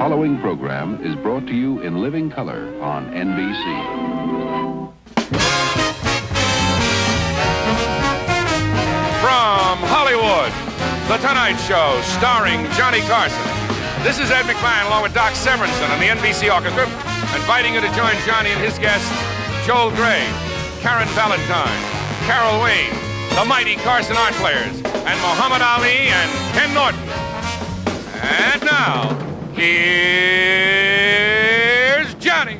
following program is brought to you in living color on NBC. From Hollywood, The Tonight Show, starring Johnny Carson. This is Ed McMahon along with Doc Severinsen and the NBC Orchestra, inviting you to join Johnny and his guests, Joel Grey, Karen Valentine, Carol Wayne, the mighty Carson Art Players, and Muhammad Ali and Ken Norton. And now, here's Johnny.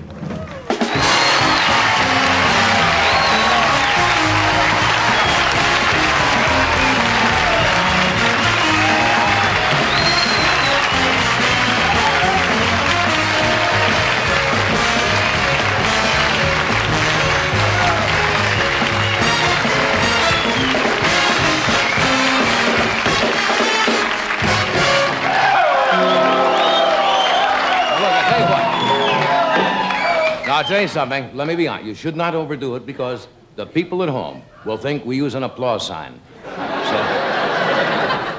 I'll tell you something. Let me be honest. You should not overdo it because the people at home will think we use an applause sign. So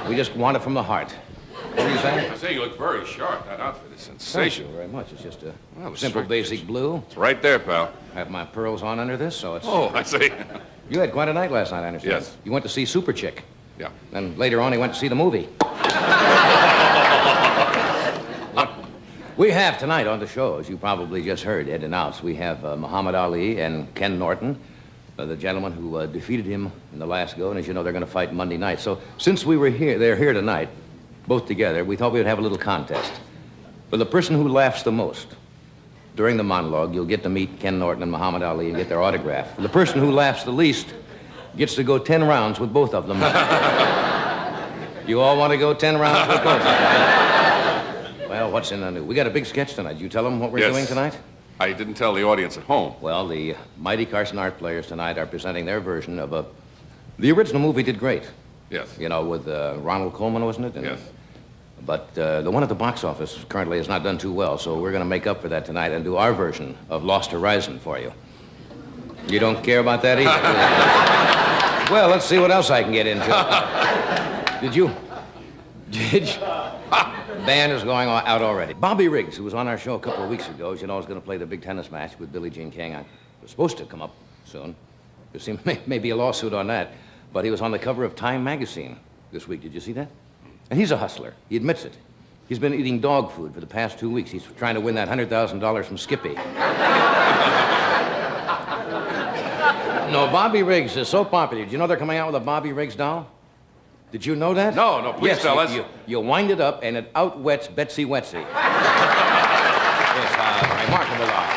we just want it from the heart. What are you saying? I say you look very sharp. That outfit is sensational. Thank you very much. It's just a Well, simple, basic blue. It's right there, pal. I have my pearls on under this, so it's... Oh, I see. You had quite a night last night, I understand. Yes. You went to see Super Chick. Yeah. Then later on, he went to see the movie. We have tonight on the show, as you probably just heard Ed announce, we have Muhammad Ali and Ken Norton, the gentleman who defeated him in the last go, and as you know, they're going to fight Monday night. So since they're here tonight, both together, we thought we would have a little contest. For the person who laughs the most during the monologue, you'll get to meet Ken Norton and Muhammad Ali and get their autograph. For the person who laughs the least gets to go 10 rounds with both of them. You all want to go 10 rounds with both of them? Well, what's in the news? We got a big sketch tonight. Did you tell them what we're doing tonight? I didn't tell the audience at home. Well, the mighty Carson Art Players tonight are presenting their version of the original movie did great. Yes. You know, with Ronald Colman, wasn't it? Yes. But the one at the box office currently has not done too well, so we're going to make up for that tonight and do our version of Lost Horizon for you. You don't care about that either? Well, let's see what else I can get into. Did you? Band is going out already. Bobby Riggs, who was on our show a couple of weeks ago, as you know, is going to play the big tennis match with Billie Jean King. I was supposed to come up soon. There seems maybe a lawsuit on that. But he was on the cover of Time magazine this week. Did you see that? And he's a hustler. He admits it. He's been eating dog food for the past 2 weeks. He's trying to win that $100,000 from Skippy. No, Bobby Riggs is so popular. Did you know they're coming out with a Bobby Riggs doll? Did you know that? No, please tell us. You wind it up and it outwets Betsy Wetsy. It's a remarkable doll.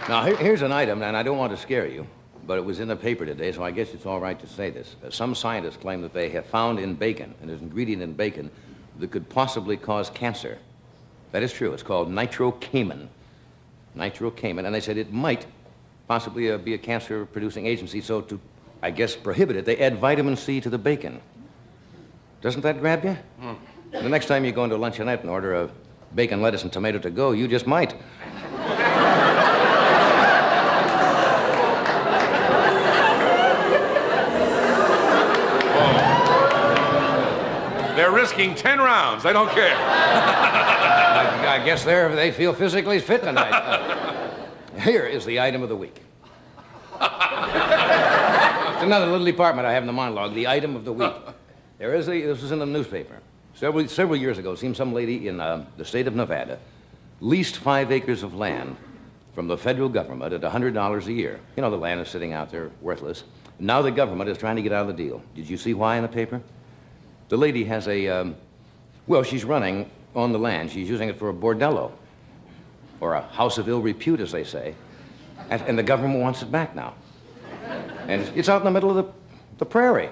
Now, here's an item, and I don't want to scare you, but it was in the paper today, so I guess it's all right to say this. Some scientists claim that they have found in bacon, and there's an ingredient in bacon that could possibly cause cancer. That is true. It's called nitrocamin. Nitrocamin, and they said it might possibly be a cancer-producing agency, so to, I guess, prohibit it, they add vitamin C to the bacon. Doesn't that grab you? The next time you go into a luncheonette and order a bacon, lettuce, and tomato to go, you just might. They're risking 10 rounds. They don't care. I guess they feel physically fit tonight. Here is the item of the week. It's another little department I have in the monologue, the item of the week. This was in the newspaper. Several years ago, it seemed some lady in the state of Nevada leased 5 acres of land from the federal government at $100 a year. You know, the land is sitting out there worthless. Now the government is trying to get out of the deal. Did you see why in the paper? The lady has she's running on the land. She's using it for a bordello, or a house of ill repute, as they say. And the government wants it back now. And it's out in the middle of the prairie,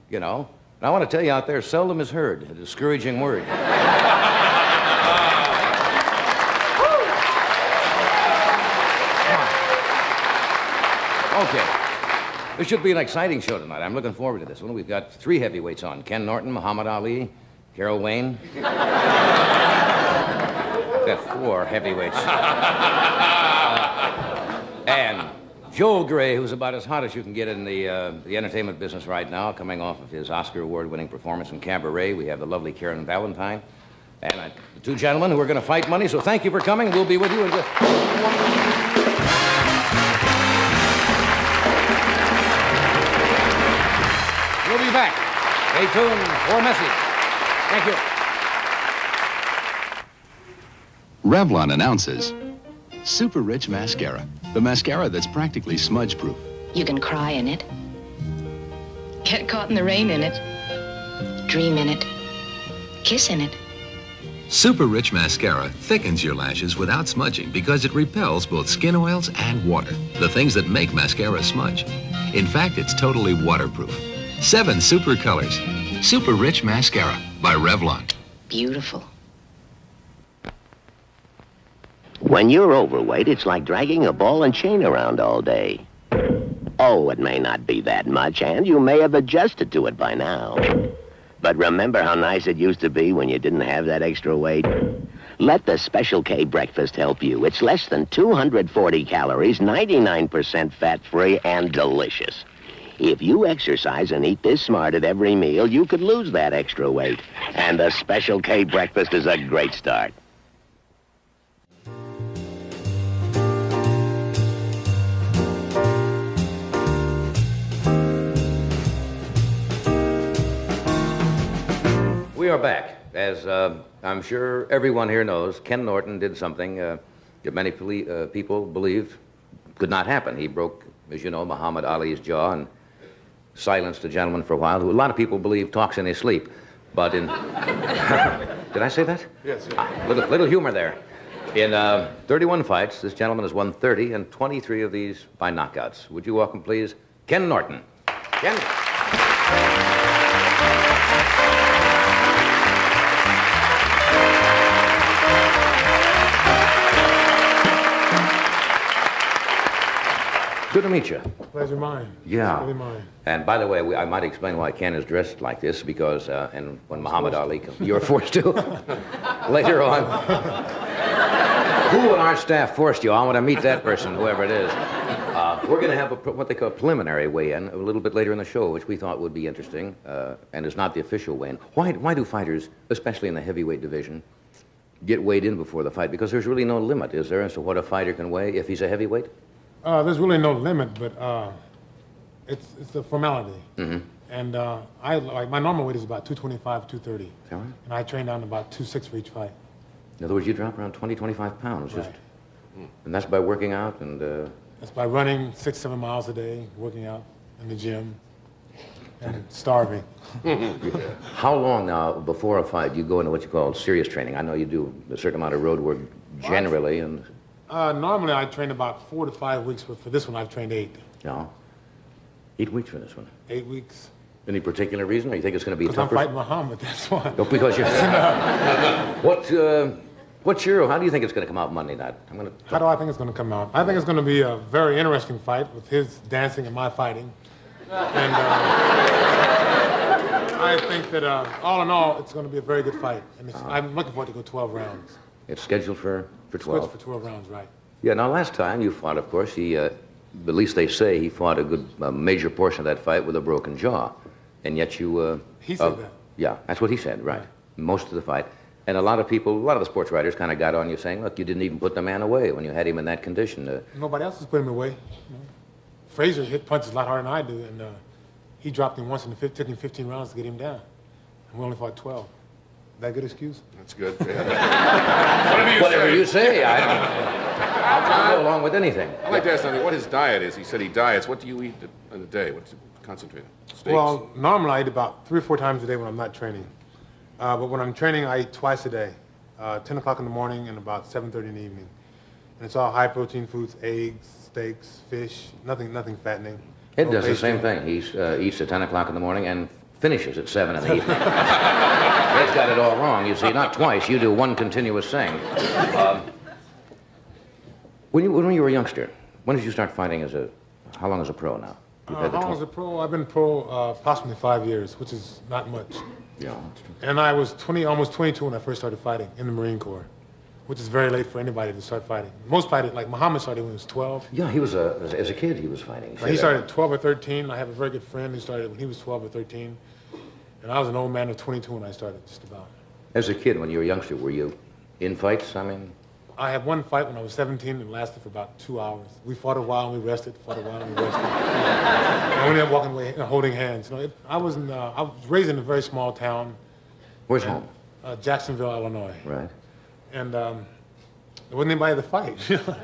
you know. And I want to tell you out there, seldom is heard a discouraging word. Okay. This should be an exciting show tonight. I'm looking forward to this one. We've got 3 heavyweights on. Ken Norton, Muhammad Ali, Carol Wayne. Got 4 heavyweights. And Joel Grey, who's about as hot as you can get in the entertainment business right now, coming off of his Oscar award-winning performance in Cabaret. We have the lovely Karen Valentine. And the two gentlemen who are going to fight money, so thank you for coming. We'll be with you in just... We'll be back. Stay tuned for a message. Thank you. Revlon announces Super Rich Mascara, the mascara that's practically smudge-proof. You can cry in it, get caught in the rain in it, dream in it, kiss in it. Super Rich Mascara thickens your lashes without smudging because it repels both skin oils and water, the things that make mascara smudge. In fact, it's totally waterproof. 7 super colors. Super Rich Mascara by Revlon. Beautiful. When you're overweight, it's like dragging a ball and chain around all day. Oh, it may not be that much, and you may have adjusted to it by now. But remember how nice it used to be when you didn't have that extra weight? Let the Special K breakfast help you. It's less than 240 calories, 99% fat-free, and delicious. If you exercise and eat this smart at every meal, you could lose that extra weight. And the Special K breakfast is a great start. We are back. As I'm sure everyone here knows, Ken Norton did something that many people believed could not happen. He broke, as you know, Muhammad Ali's jaw and silenced a gentleman for a while who a lot of people believe talks in his sleep. But in... Did I say that? Yes. Little humor there. In 31 fights, this gentleman has won 30, and 23 of these by knockouts. Would you welcome, please, Ken Norton. Ken. Good to meet you. Pleasure mine. Yeah. It's really mine. And by the way, I might explain why Ken is dressed like this, because and when Muhammad Ali comes, you're forced to later on. Who on our staff forced you? I want to meet that person, whoever it is. We're going to have what they call a preliminary weigh-in a little bit later in the show, which we thought would be interesting, and is not the official weigh-in. Why do fighters, especially in the heavyweight division, get weighed in before the fight? Because there's really no limit, is there, as to what a fighter can weigh if he's a heavyweight? There's really no limit, but it's a formality. Mm-hmm. And my normal weight is about 225, 230. Is that right? And I train down to about 2.6 for each fight. In other words, you drop around 20, 25 pounds. Right. And that's by working out and... That's by running 6-7 miles a day, working out in the gym, and starving. How long now before a fight do you go into what you call serious training? I know you do a certain amount of road work generally, and... Normally I train about 4 to 5 weeks, but for this one I've trained 8. Yeah. 8 weeks for this one. 8 weeks. Any particular reason, or you think it's going to be Because I'm tougher? fighting Muhammad, that's why. No, because you're... How do you think it's going to come out Monday night? How do I think it's going to come out? I think it's going to be a very interesting fight with his dancing and my fighting. And I think that all in all, it's going to be a very good fight. And I'm looking forward to go 12 rounds. It's scheduled for 12? Scheduled for 12 rounds, right. Yeah, now last time you fought, of course, at least they say he fought a major portion of that fight with a broken jaw. And yet you... He said that. Yeah, that's what he said, right. Most of the fight. And a lot of the sports writers kind of got on you saying, look, you didn't even put the man away when you had him in that condition. Nobody else has put him away. Frazier hit punches a lot harder than I do, and he dropped him once and it took him 15 rounds to get him down. And we only fought 12. Is that a good excuse? That's good. Whatever you say. I'll go along with anything. I'd like to ask something, what his diet is. He said he diets. What do you eat in a day? What's it concentrated? Steaks? Well, normally I eat about 3 or 4 times a day when I'm not training. But when I'm training, I eat twice a day, 10 o'clock in the morning and about 7:30 in the evening. And it's all high-protein foods, eggs, steaks, fish, nothing fattening. Ed does the same thing. He eats at 10 o'clock in the morning and finishes at 7 in the evening. Ed's got it all wrong, you see. Not twice. You do one continuous thing. When you were a youngster, when did you start fighting how long as a pro now? How long as a pro? I've been pro approximately 5 years, which is not much. Yeah. And I was almost 22 when I first started fighting in the Marine Corps, which is very late for anybody to start fighting. Most fighters, like Muhammad started when he was 12. Yeah, he was as a kid he was fighting. He started at 12 or 13. I have a very good friend who started when he was 12 or 13. And I was an old man of 22 when I started, just about. As a kid, when you were a youngster, were you in fights? I mean, I had one fight when I was 17 and it lasted for about 2 hours. We fought a while and we rested, fought a while and we rested. And we ended up walking away, holding hands. I was raised in a very small town. where's home? Jacksonville, Illinois. Right. And there wasn't anybody to fight. Small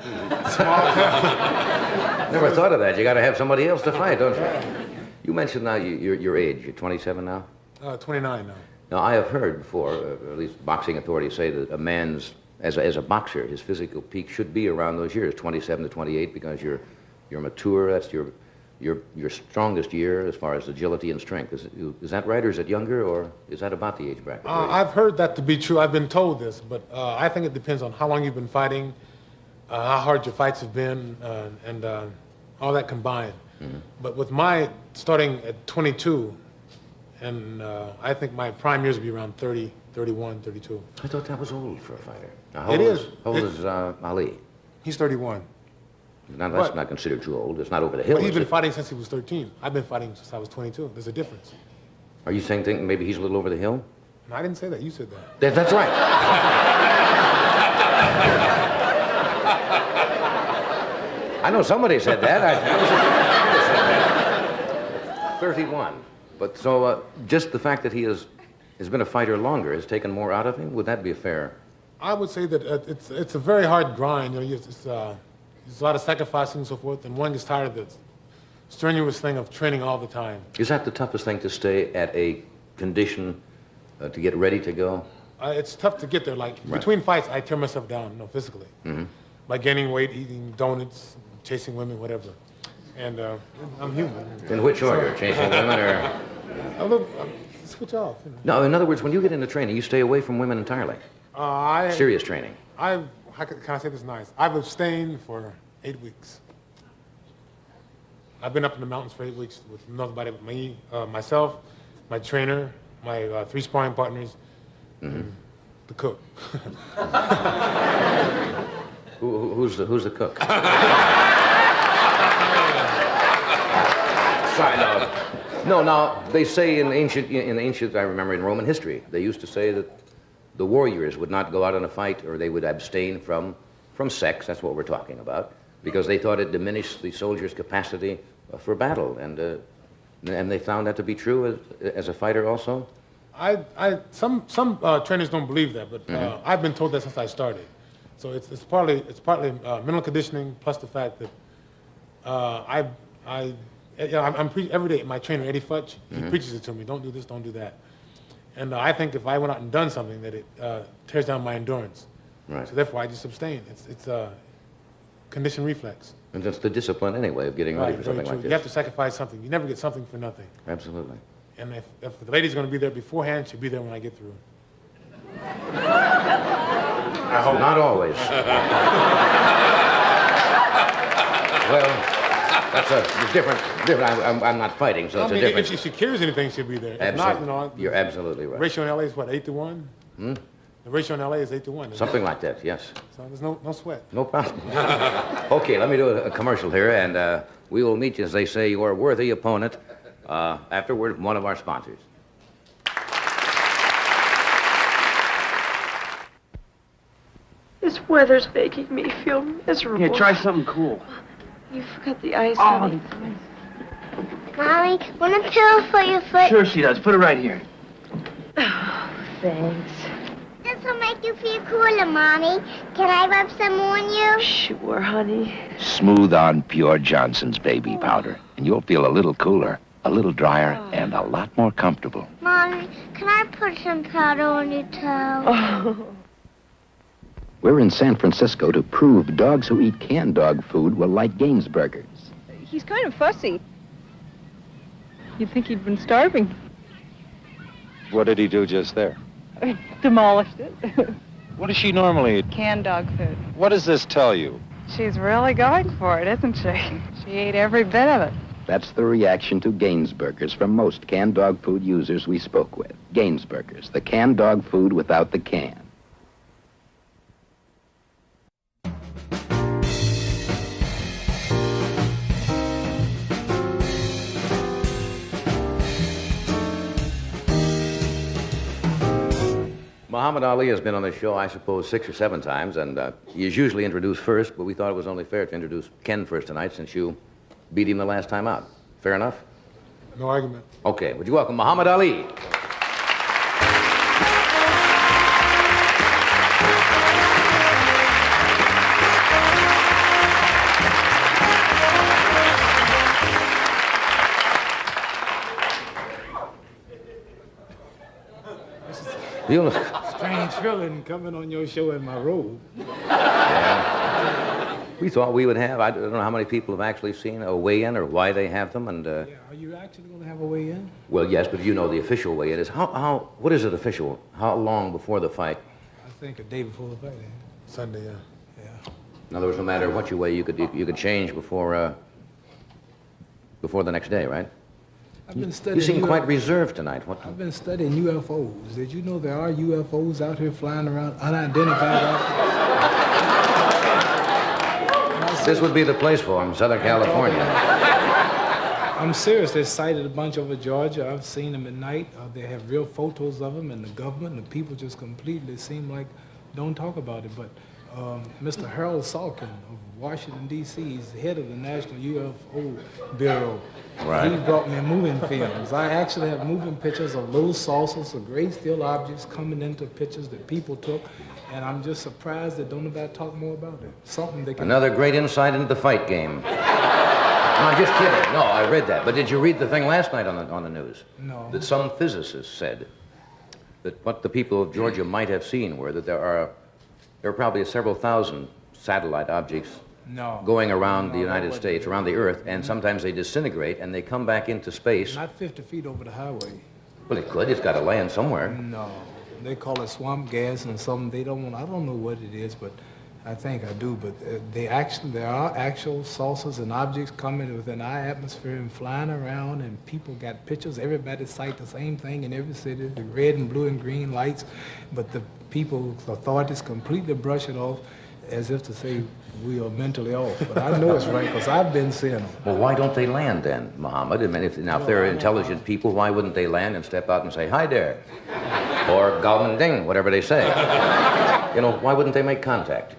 town. Never thought of that. You got to have somebody else to fight, don't you? You mentioned now your age. You're 27 now? 29 now. Now, I have heard before, at least boxing authorities say that a man's, as a boxer, his physical peak should be around those years, 27 to 28, because you're mature. That's your strongest year as far as agility and strength. Is that right, or is it younger, or is that about the age bracket? I've heard that to be true. I've been told this, but I think it depends on how long you've been fighting, how hard your fights have been, and all that combined. Mm-hmm. But with my starting at 22, and I think my prime years would be around 30, 31, 32. I thought that was old for a fighter. Now, How old is Ali? He's 31. That's not considered too old. It's not over the hill. But he's been fighting since he was 13. I've been fighting since I was 22. There's a difference. Are you thinking maybe he's a little over the hill? No, I didn't say that. You said that. That's right. I know somebody said that. 31. But so just the fact that he has been a fighter longer has taken more out of him? Would that be fair? I would say that it's a very hard grind. There's a lot of sacrificing and so forth, and one gets tired of the strenuous thing of training all the time. Is that the toughest thing, to stay at a condition to get ready to go? It's tough to get there. Like, right. Between fights, I tear myself down, physically. Mm-hmm. By gaining weight, eating donuts, chasing women, whatever. And I'm human. In which order? Chasing women or? Switch off. No, in other words, when you get into training, you stay away from women entirely. Serious training. How can I say this nice? I've abstained for 8 weeks. I've been up in the mountains for 8 weeks with nobody but me, myself, my trainer, my 3 sparring partners, and the cook. Who's the cook? Side note. No, now, they say in ancient, I remember in Roman history, they used to say that the warriors would not go out on a fight, or they would abstain from sex, that's what we're talking about, because they thought it diminished the soldier's capacity for battle, and they found that to be true as a fighter also? Some trainers don't believe that, but I've been told that since I started. So it's partly mental conditioning, plus the fact that I'm every day. My trainer Eddie Futch, he preaches it to me. Don't do this, don't do that. And I think if I went out and done something, that it tears down my endurance. Right. So therefore, I just abstain. It's a conditioned reflex. And that's the discipline anyway of getting ready for something like this. You have to sacrifice something. You never get something for nothing. Absolutely. And if the lady's going to be there beforehand, she'll be there when I get through. I hope not always. Well. That's different. I'm not fighting, so it's a different. If she cares anything, she'll be there. If not, you're absolutely right. The ratio in LA is what, 8-1? The ratio in LA is 8-1. Something like that, yes. So there's no sweat. No problem. Okay, let me do a commercial here, and we will meet you, as they say, your worthy opponent afterward from one of our sponsors. This weather's making me feel miserable. Here, try something cool. You forgot the ice. Oh. Mommy, want a pillow for your foot? Sure she does. Put it right here. Oh, thanks. This will make you feel cooler, Mommy. Can I rub some on you? Sure, honey. Smooth on Pure Johnson's baby powder, and you'll feel a little cooler, a little drier, and a lot more comfortable. Mommy, can I put some powder on your toe? Oh. We're in San Francisco to prove dogs who eat canned dog food will like Gaines burgers. He's kind of fussy. You'd think he'd been starving. What did he do just there? Demolished it. What does she normally eat? Canned dog food. What does this tell you? She's really going for it, isn't she? She ate every bit of it. That's the reaction to Gaines burgers from most canned dog food users we spoke with. Gaines burgers, the canned dog food without the can. Muhammad Ali has been on the show, I suppose, 6 or 7 times, and he is usually introduced first, but we thought it was only fair to introduce Ken first tonight since you beat him the last time out. Fair enough? No argument. Okay, would you welcome Muhammad Ali? Strange feeling coming on your show in my robe. Yeah. We thought we would have, I don't know how many people have actually seen a weigh-in or why they have them, and... Yeah, are you actually going to have a weigh-in? Well, yes, but you know the official weigh-in is, what is it official? How long before the fight? I think a day before the fight, Sunday, yeah. In other words, no matter what you weigh, you could change before the next day, right? I've been studying. You seem quite reserved tonight. I've been studying UFOs. Did you know there are UFOs out here flying around, unidentified objects? This would be the place for them, Southern California. I'm serious. They sighted a bunch over Georgia. I've seen them at night. They have real photos of them, and the government and the people just completely seem like don't talk about it. But Mr. Harold Salkin of Washington, D.C., he's the head of the National UFO Bureau. Right. He brought me moving films. I actually have moving pictures of little saucers of great steel objects coming into pictures that people took, and I'm just surprised that don't nobody talk more about it. Something they can... Another great insight into the fight game. No, I'm just kidding. No, I read that. But did you read the thing last night on the news? No. That some physicists said that what the people of Georgia might have seen were that there are probably several thousand satellite objects going around the United States, around the Earth, and sometimes they disintegrate and they come back into space. Not 50 feet over the highway. Well, it could. It's got to land somewhere. No. They call it swamp gas and something they don't want. I don't know what it is, but I think I do. But there are actual saucers and objects coming within our atmosphere and flying around, and people got pictures. Everybody cite the same thing in every city, the red and blue and green lights, but the people, authorities completely brush it off as if to say we are mentally off. But I know it's right because I've been seeing them. Well, why don't they land then, Muhammad? I mean, if they're intelligent people, why wouldn't they land and step out and say, hi there? Or Galman Ding, whatever they say. You know, why wouldn't they make contact?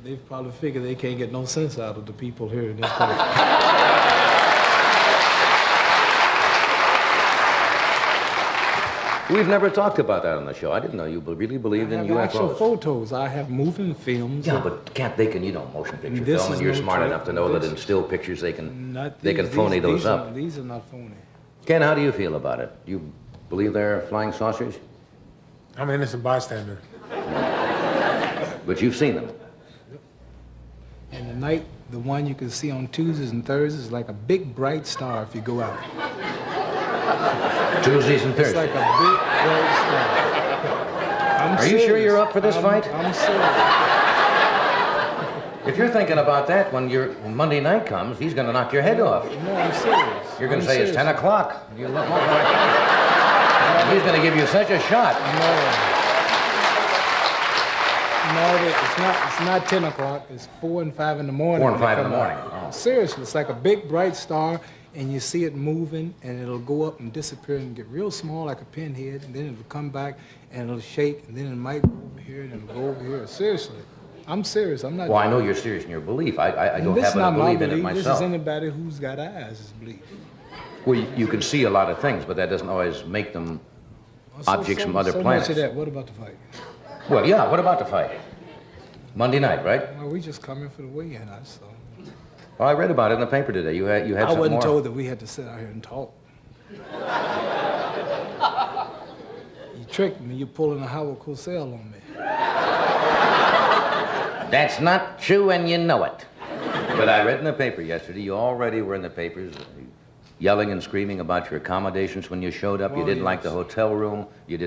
They probably figure they can't get no sense out of the people here in this place. We've never talked about that on the show. I didn't know you really believed in UFOs. I have actual photos. I have moving films. Yeah, but they can, motion picture film, and you're smart enough to know that in still pictures they can phony those up. These are not phony. Ken, how do you feel about it? Do you believe they're flying saucers? I'm an innocent bystander. But you've seen them. And the night, the one you can see on Tuesdays and Thursdays is like a big bright star if you go out. Tuesdays and Thursdays. It's like a big bright star. Are you sure you're up for this fight? I'm serious. If you're thinking about that when Monday night comes, he's going to knock your head off. No, I'm serious. You're going to say it's 10 o'clock. He's going to give you such a shot. No, it's not 10 o'clock. It's 4 and 5 in the morning. 4 and 5 in the morning. Oh. Seriously, it's like a big bright star, and you see it moving, and it'll go up and disappear and get real small like a pinhead, and then it'll come back, and it'll shake, and then it might go over here, and it'll go over here. Seriously. I'm serious. I'm not... Well, I know you're serious in your belief. I don't happen to believe in it myself. This is anybody who's got eyes' belief. Well, you can see a lot of things, but that doesn't always make them objects from other planets. So much of that. What about the fight? Well, yeah, what about the fight? Monday night, right? Well, we just come in for the weigh-in, so... Well, I read about it in the paper today. You had I something wasn't more. told that we had to sit out here and talk. You tricked me. You're pulling a Howard Cosell on me. That's not true, and you know it. But I read in the paper yesterday, you already were in the papers yelling and screaming about your accommodations when you showed up. You didn't like the hotel room. You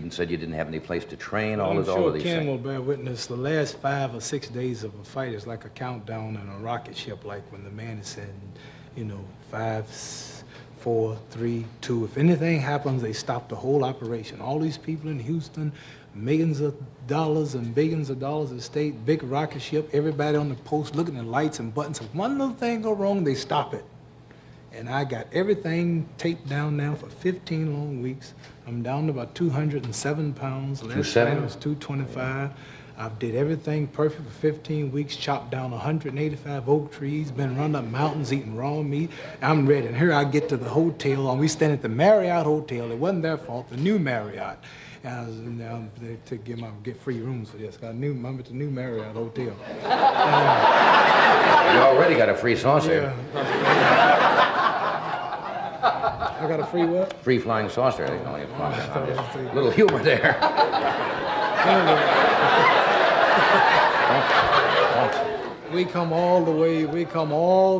said you didn't have any place to train. All of these Ken things. will bear witness. The last 5 or 6 days of a fight is like a countdown in a rocket ship, like when the man is saying, 5, 4, 3, 2. If anything happens, they stop the whole operation. All these people in Houston, millions of dollars and billions of dollars at stake, big rocket ship, everybody on the post looking at lights and buttons. If one little thing go wrong, they stop it. And I got everything taped down now for 15 long weeks. I'm down to about 207 pounds. Last time I was 225. I've did everything perfect for 15 weeks, chopped down 185 oak trees, been running up mountains eating raw meat. I'm ready. And here I get to the hotel, and we stand at the Marriott Hotel. It wasn't their fault, the new Marriott. And I was down there to get free rooms for this. I'm at the new Marriott Hotel. You already got a free saucer. I got a free what? Free flying saucer. Little humor there. We come all the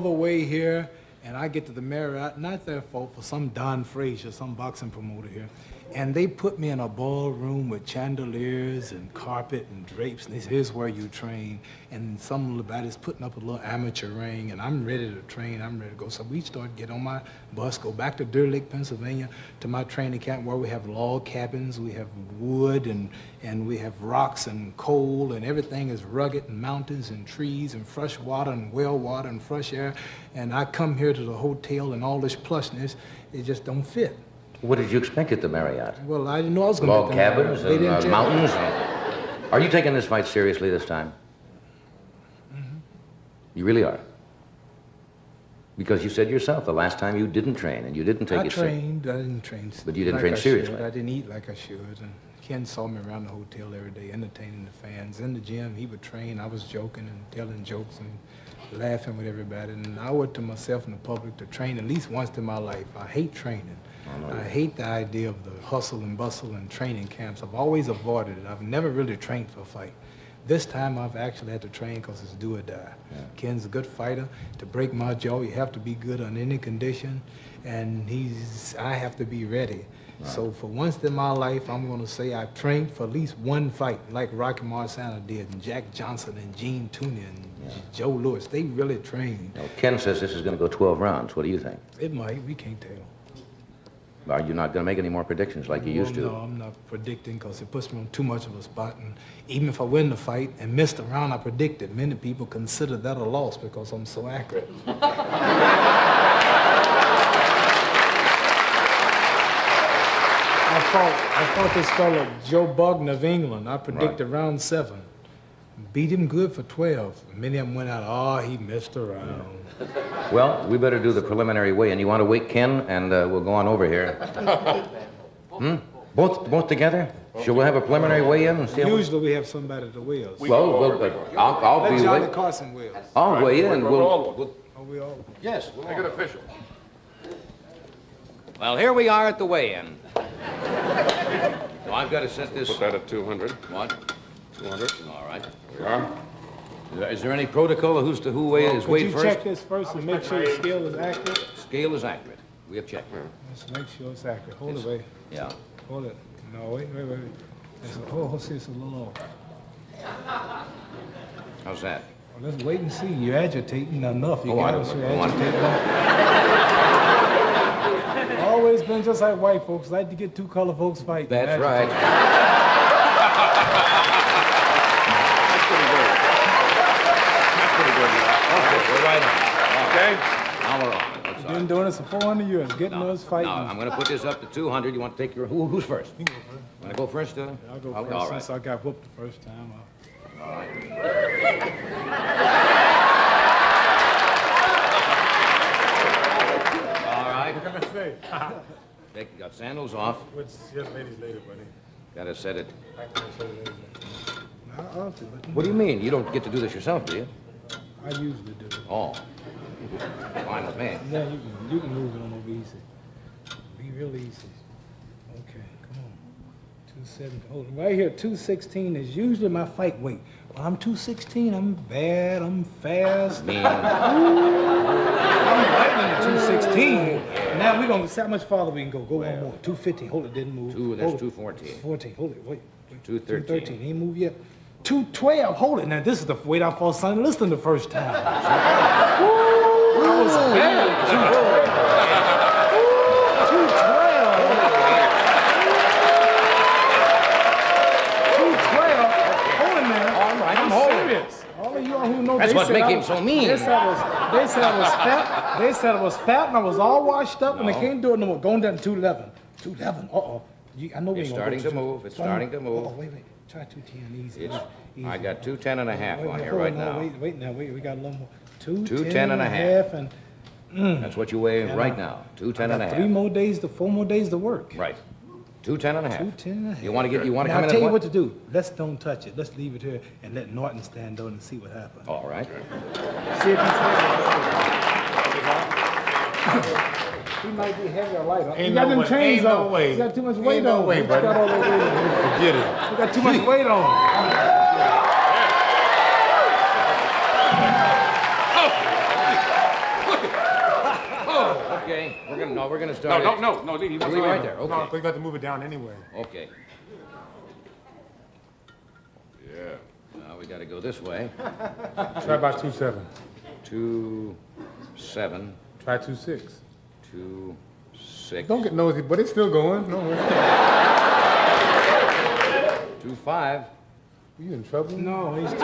way here, and I get to the Marriott, not their fault, for some Don Frazier, some boxing promoter here. And they put me in a ballroom with chandeliers and carpet and drapes, and they said, here's where you train. And some about is putting up a little amateur ring, and I'm ready to train, I'm ready to go. So we start, get on my bus, go back to Deer Lake, Pennsylvania, to my training camp where we have log cabins, we have wood, and we have rocks and coal, and everything is rugged, and mountains and trees and fresh water and well water and fresh air. And I come here to the hotel and all this plushness, it just don't fit. What did you expect at the Marriott? Well, I didn't know I was going to log cabins and mountains. Are you taking this fight seriously this time? Mm-hmm. You really are? Because you said yourself the last time you didn't train and you didn't take it seriously. I didn't train. But you didn't train seriously. I didn't eat like I should. And Ken saw me around the hotel every day, entertaining the fans. In the gym, he would train. I was joking and telling jokes and laughing with everybody. And I owe it to myself and the public to train at least once in my life. I hate training. I hate the idea of the hustle and bustle and training camps. I've always avoided it. I've never really trained for a fight. This time I've actually had to train because it's do or die. Yeah. Ken's a good fighter. To break my jaw, you have to be good on any condition, and I have to be ready. Right. So for once in my life, I'm going to say I've trained for at least one fight, like Rocky Marciano did, and Jack Johnson and Gene Tooney and Joe Louis. They really trained. Now, Ken says this is going to go 12 rounds. What do you think? It might. We can't tell. Are you not going to make any more predictions like you used to? No, I'm not predicting because it puts me on too much of a spot. And even if I win the fight and miss the round I predicted, many people consider that a loss because I'm so accurate. I fought this fellow, Joe Bugden of England. I predicted round 7. Beat him good for 12. Many of them went out, oh, he missed a round. Well, we better do the preliminary weigh-in. You want to wait Ken, and we'll go on over here. Both together? Should we have a preliminary weigh-in? Usually we have somebody to weigh us. I'll be Johnny Carson weigh us. I'll weigh in. Yes, we'll make it official. Well, here we are at the weigh-in. So I've got to set this. Put that at 200. What? 200. All right. There we are. Is there any protocol as to who weighs weight first? Could you check this first and make sure the scale is accurate? Scale is accurate. We have checked. Let's make sure it's accurate. Hold it, wait. Yeah. Hold it. No, wait. See, it's a little off. How's that? Well, let's wait and see. You're agitating enough. You I got don't to want Always been just like white folks. Like to get two color folks fighting. That's right. We're right on. Okay. Now we're on. Been doing this for 400 years, getting us fighting. No, I'm going to put this up to 200. You want to take your... Who's first? You go first. Want to go first? I'll go first. All right. Since I got whooped the first time. All right. All right. What can I say? You got sandals off. Which young ladies later, buddy. Got to set it. I can show you later. I'll do it. What do you mean? You don't get to do this yourself, do you? I usually do. Oh. Fine with me. Yeah, you can move it on over easy. Be real easy. Okay, come on. 270. Hold it. Right here, 216 is usually my fight weight. When I'm 216, I'm bad, I'm fast. Mean. I'm fighting at 216. Now we're going to see how much farther we can go. Go one more. 250. Hold it, didn't move. That's 214. 14. Hold it, wait. 213. 213. He ain't moved yet. 212. Hold it. Now, this is the weight I fought Sonny Liston the first time. Woo! I was bad. 212. Hold it, man. All right, I'm serious. All of you who know that's what makes him so mean. They said I was fat. They said I was fat and I was all washed up, and they can't do it no more. Going down to 211. 211. Uh-oh. I know we It's ain't gonna starting go to move. It's starting to move. Oh, wait. Try 210 easy. Easy. I got 210 and a half on here right now. Wait, we got a little more. 210 and a half. And, that's what you weigh right now. 210 and a half. 4 more days to work. Right. 210 and a half. 210 and a half. You want to come in I'll at tell you what to do. Let's don't touch it. Let's leave it here and let Norton stand on and see what happens. All right. See if he might be heavy or light. Ain't You got no them way. chains Ain't no on. way. You got too much weight Ain't no on. way, You buddy. got all that weight on. Forget it. You got too much weight on. Okay, we're gonna start. No, leave it right there. No, Okay. we got to move it down anyway. Okay. Yeah. Now we got to go this way. Try about 2.7. 2.7. Try 2.6. 2.6. Don't get nosy, but it's still going. Don't worry. 2.5. Are you in trouble? No, he's too.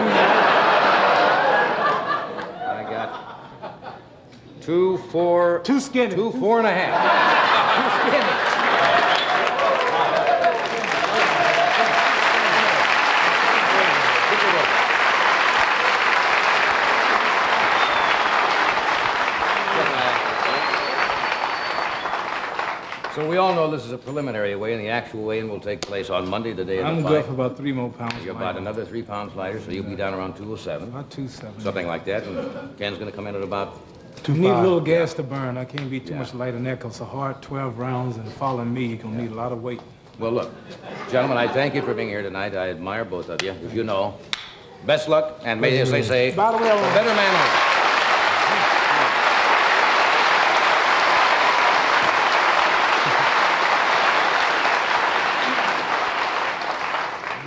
I got 2.4. Too skinny. 2.4 and a half. Too skinny. So we all know this is a preliminary weigh-in. The actual weigh-in will take place on Monday, the day of the I'm fight. good for about 3 more pounds. You're about another 3 pounds lighter, so you'll be down around 207. About 270. Something like that. And Ken's going to come in at about You need a little gas to burn. I can't be too much lighter than that because it's a hard 12 rounds, and following me, you're going to need a lot of weight. Well, look, gentlemen, I thank you for being here tonight. I admire both of you. As you know, best luck, and may, as they say, By the way, the better man wins.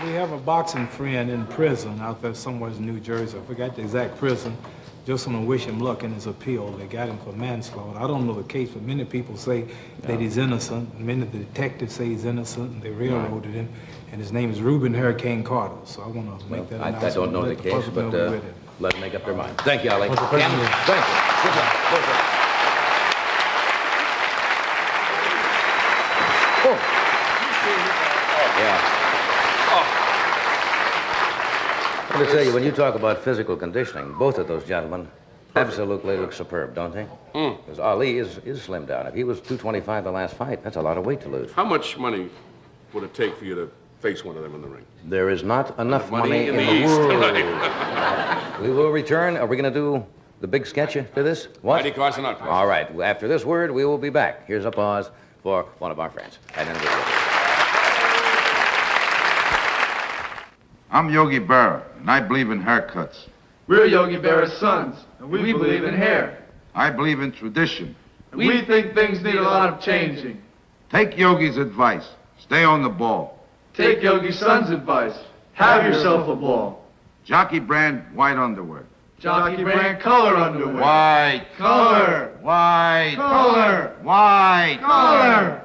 We have a boxing friend in prison out there somewhere in New Jersey. I forgot the exact prison. Just want to wish him luck in his appeal. They got him for manslaughter. I don't know the case, but many people say that he's innocent. Many of the detectives say he's innocent, and they railroaded him. And his name is Reuben Hurricane Carter. So I want to make that announcement. I don't know the case, but let them make up their mind. Thank you, Ali. What's the question? Thank you. Good luck. Both of you. Oh. Yeah. I'm going to tell you, when you talk about physical conditioning, both of those gentlemen absolutely look superb, don't they? Because Ali is slimmed down. If he was 225 the last fight, that's a lot of weight to lose. How much money would it take for you to face one of them in the ring? There is not enough money in the East. world. Right. We will return. Are we going to do the big sketch for this? What? Mighty Carson out. All right. After this word, we will be back. Here's a pause for one of our friends. And then we'll go. I'm Yogi Berra, and I believe in haircuts. We're Yogi Berra's sons, and we believe in hair. I believe in tradition. And we think things need a lot of changing. Take Yogi's advice. Stay on the ball. Take Yogi's son's advice. Have yourself a ball. Jockey brand white underwear. Jockey brand color underwear. White. Color. White. Color. White. Color.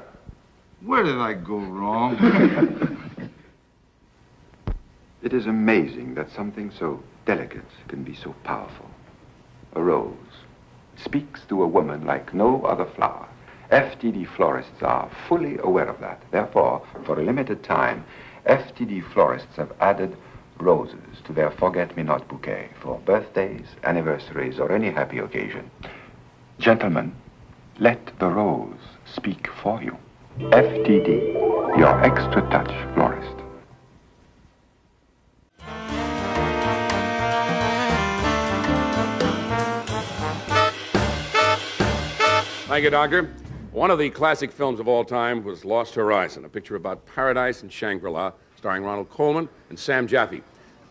Where did I go wrong? It is amazing that something so delicate can be so powerful. A rose speaks to a woman like no other flower. FTD florists are fully aware of that. Therefore, for a limited time, FTD florists have added roses to their forget-me-not bouquet for birthdays, anniversaries, or any happy occasion. Gentlemen, let the rose speak for you. FTD, your extra touch florist. Thank you, Doctor. One of the classic films of all time was Lost Horizon, a picture about paradise and Shangri-La, starring Ronald Colman and Sam Jaffe.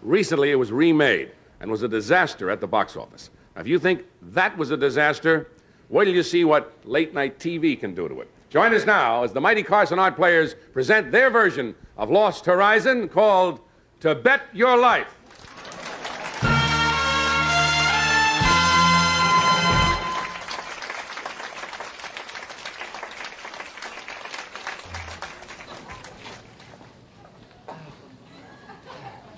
Recently, it was remade and was a disaster at the box office. Now, if you think that was a disaster, wait till you see what late-night TV can do to it. Join us now as the mighty Carson Art Players present their version of Lost Horizon called To Bet Your Life.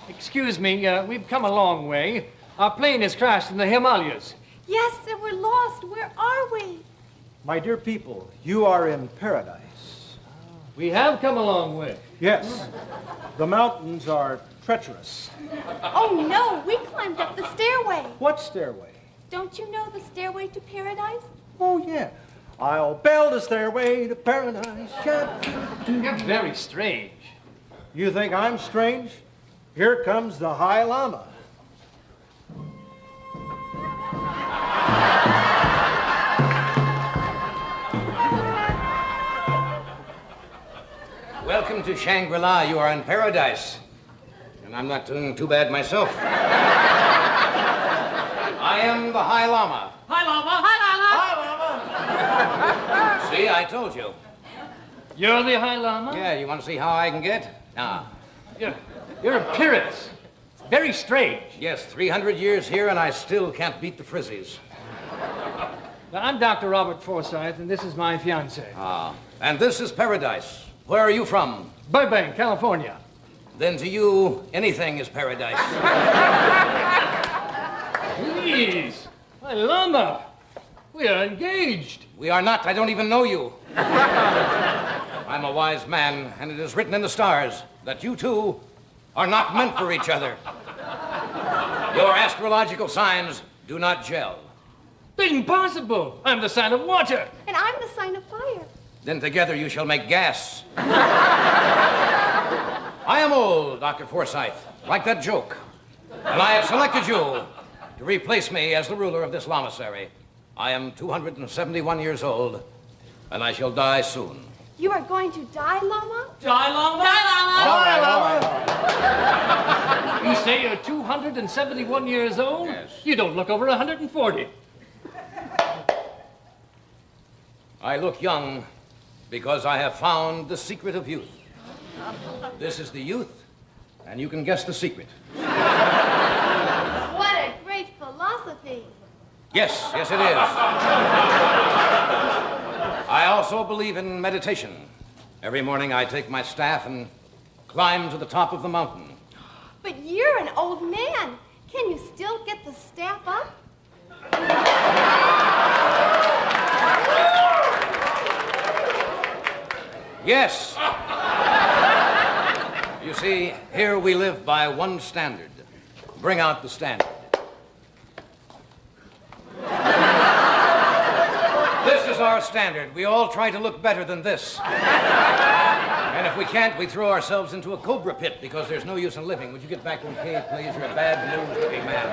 Excuse me, we've come a long way. Our plane has crashed in the Himalayas. Yes, and we're lost. Where are we? My dear people, you are in paradise. We have come a long way. Yes. The mountains are treacherous. Oh, no, we climbed up the stairway. What stairway? Don't you know the stairway to paradise? Oh, yeah. I'll build a stairway to paradise. You're very strange. You think I'm strange? Here comes the High Lama. Welcome to Shangri-La. You are in paradise. And I'm not doing too bad myself. I am the High Lama. Hi, Lama. Hi, Lama. See, I told you. You're the High Lama? Yeah, you want to see how I can get? Now. Your appearance. It's very strange. Yes, 300 years here and I still can't beat the Frizzies. Now, I'm Dr. Robert Forsythe, and this is my fiancée. Ah, and this is paradise. Where are you from? Burbank, California. Then to you, anything is paradise. Please. Hi, Lama. We are engaged. We are not. I don't even know you. I'm a wise man, and it is written in the stars that you two are not meant for each other. Your astrological signs do not gel. Impossible. I'm the sign of water. And I'm the sign of fire. Then together you shall make gas. I am old, Dr. Forsythe, like that joke. And I have selected you to replace me as the ruler of this lamasery. I am 271 years old, and I shall die soon. You are going to die, Lama? Die, Lama? Die, Lama! All right. You say you're 271 years old? Yes. You don't look over 140. I look young because I have found the secret of youth. This is the youth, and you can guess the secret. What a great philosophy. Yes, yes it is. I also believe in meditation. Every morning I take my staff and climb to the top of the mountain. But you're an old man. Can you still get the staff up? Yes. You see, here we live by one standard. Bring out the standard. This is our standard. We all try to look better than this. And if we can't, we throw ourselves into a cobra pit because there's no use in living. Would you get back to the cave, please? You're a bad news-looking man.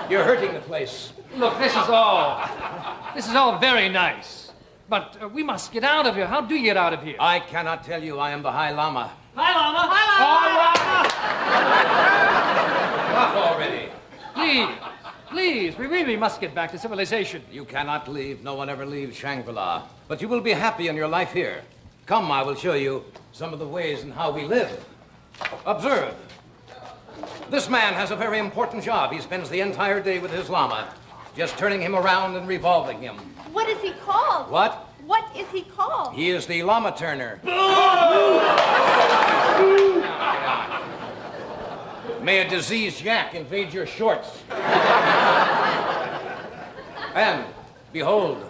You're hurting the place. Look, this is all very nice. But we must get out of here. How do you get out of here? I cannot tell you. I am the High Lama. Hi, Lama. Enough already. Please, we really must get back to civilization. You cannot leave. No one ever leaves Shangri-La. But you will be happy in your life here. Come, I will show you some of the ways in how we live. Observe. This man has a very important job. He spends the entire day with his Lama, just turning him around and revolving him. What is he called? What? What is he called? He is the Lama Turner. May a diseased yak invade your shorts. And, behold.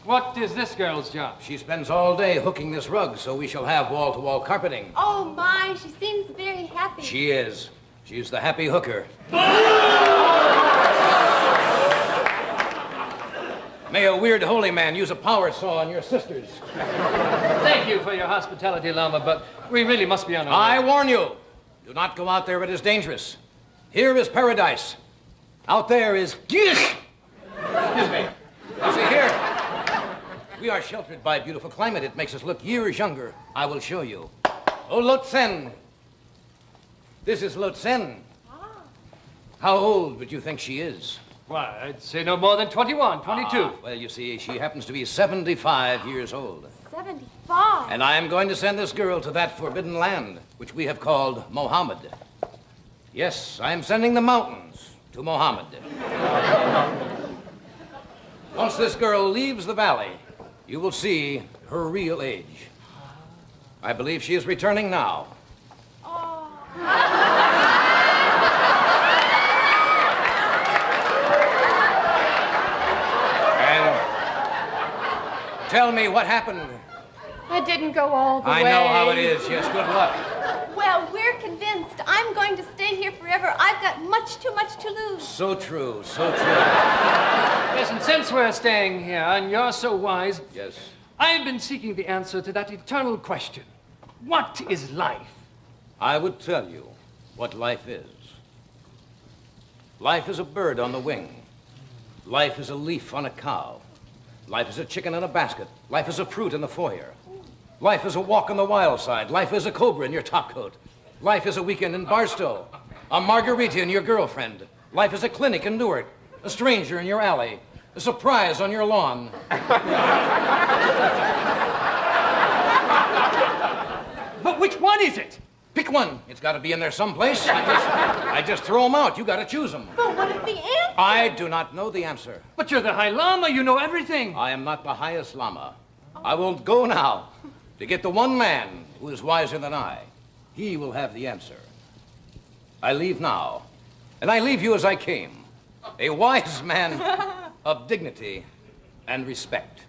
What is this girl's job? She spends all day hooking this rug, so we shall have wall-to-wall carpeting. Oh, my, she seems very happy. She is. She's the happy hooker. May a weird holy man use a power saw on your sisters. Thank you for your hospitality, Lama, but we really must be on our way. I warn you, do not go out there. It is dangerous. Here is paradise. Out there is... Excuse me. You see, here, we are sheltered by a beautiful climate. It makes us look years younger. I will show you. Oh, Lotsen. This is Lotsen. How old would you think she is? Why, I'd say no more than 21, 22. Well, you see, she happens to be 75 years old. 75? And I am going to send this girl to that forbidden land, which we have called Mohammed. Yes, I am sending the mountains to Mohammed. Once this girl leaves the valley, you will see her real age. I believe she is returning now. tell me what happened. I didn't go all the way. I know how it is. Yes, good luck. Well, we're convinced. I'm going to stay here forever. I've got much too much to lose. So true, so true. Yes, and since we're staying here and you're so wise, yes, I've been seeking the answer to that eternal question. What is life? I would tell you what life is. Life is a bird on the wing. Life is a leaf on a cow. Life is a chicken in a basket. Life is a fruit in the foyer. Life is a walk on the wild side. Life is a cobra in your topcoat. Life is a weekend in Barstow. A margarita in your girlfriend. Life is a clinic in Newark. A stranger in your alley. A surprise on your lawn. But which one is it? Pick one. It's got to be in there someplace. I just throw them out. You got to choose them. But what is the answer? I do not know the answer. But you're the High Lama. You know everything. I am not the highest Lama. I will go now to get the one man who is wiser than I. He will have the answer. I leave now, and I leave you as I came, a wise man of dignity and respect.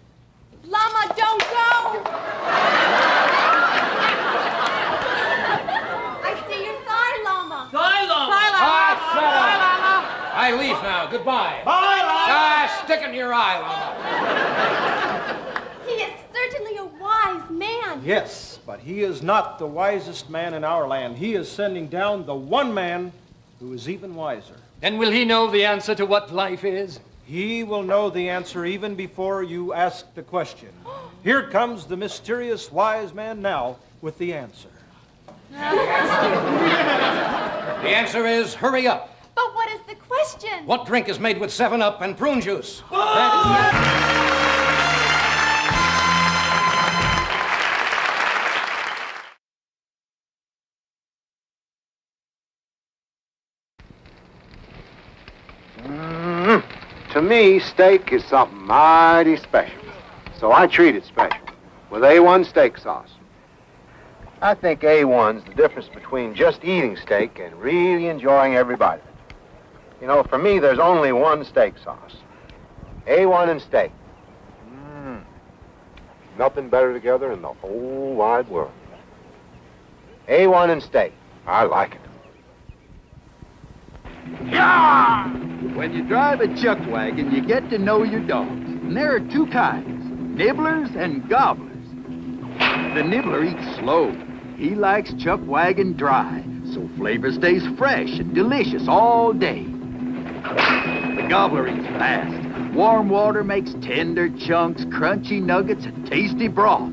Lama, don't go! I see your thigh, Lama. Thigh Lama. Thigh Lama. Thigh Lama. I leave now. Goodbye. Bye, Lama. Stick in your eye, Lama. He is certainly a wise man. Yes, but he is not the wisest man in our land. He is sending down the one man who is even wiser. And will he know the answer to what life is? He will know the answer even before you ask the question. Here comes the mysterious wise man now with the answer. The answer is hurry up. But what is the question? What drink is made with 7-Up and prune juice? To me, steak is something mighty special. So I treat it special with A1 steak sauce. I think A1's the difference between just eating steak and really enjoying every bite of it. You know, for me, there's only one steak sauce. A1 and steak. Nothing better together in the whole wide world. A1 and steak. I like it. Yeah! When you drive a chuck wagon, you get to know your dogs. And there are two kinds, nibblers and gobblers. The nibbler eats slow. He likes chuck wagon dry, so flavor stays fresh and delicious all day. The gobbler eats fast. Warm water makes tender chunks, crunchy nuggets, and tasty broth.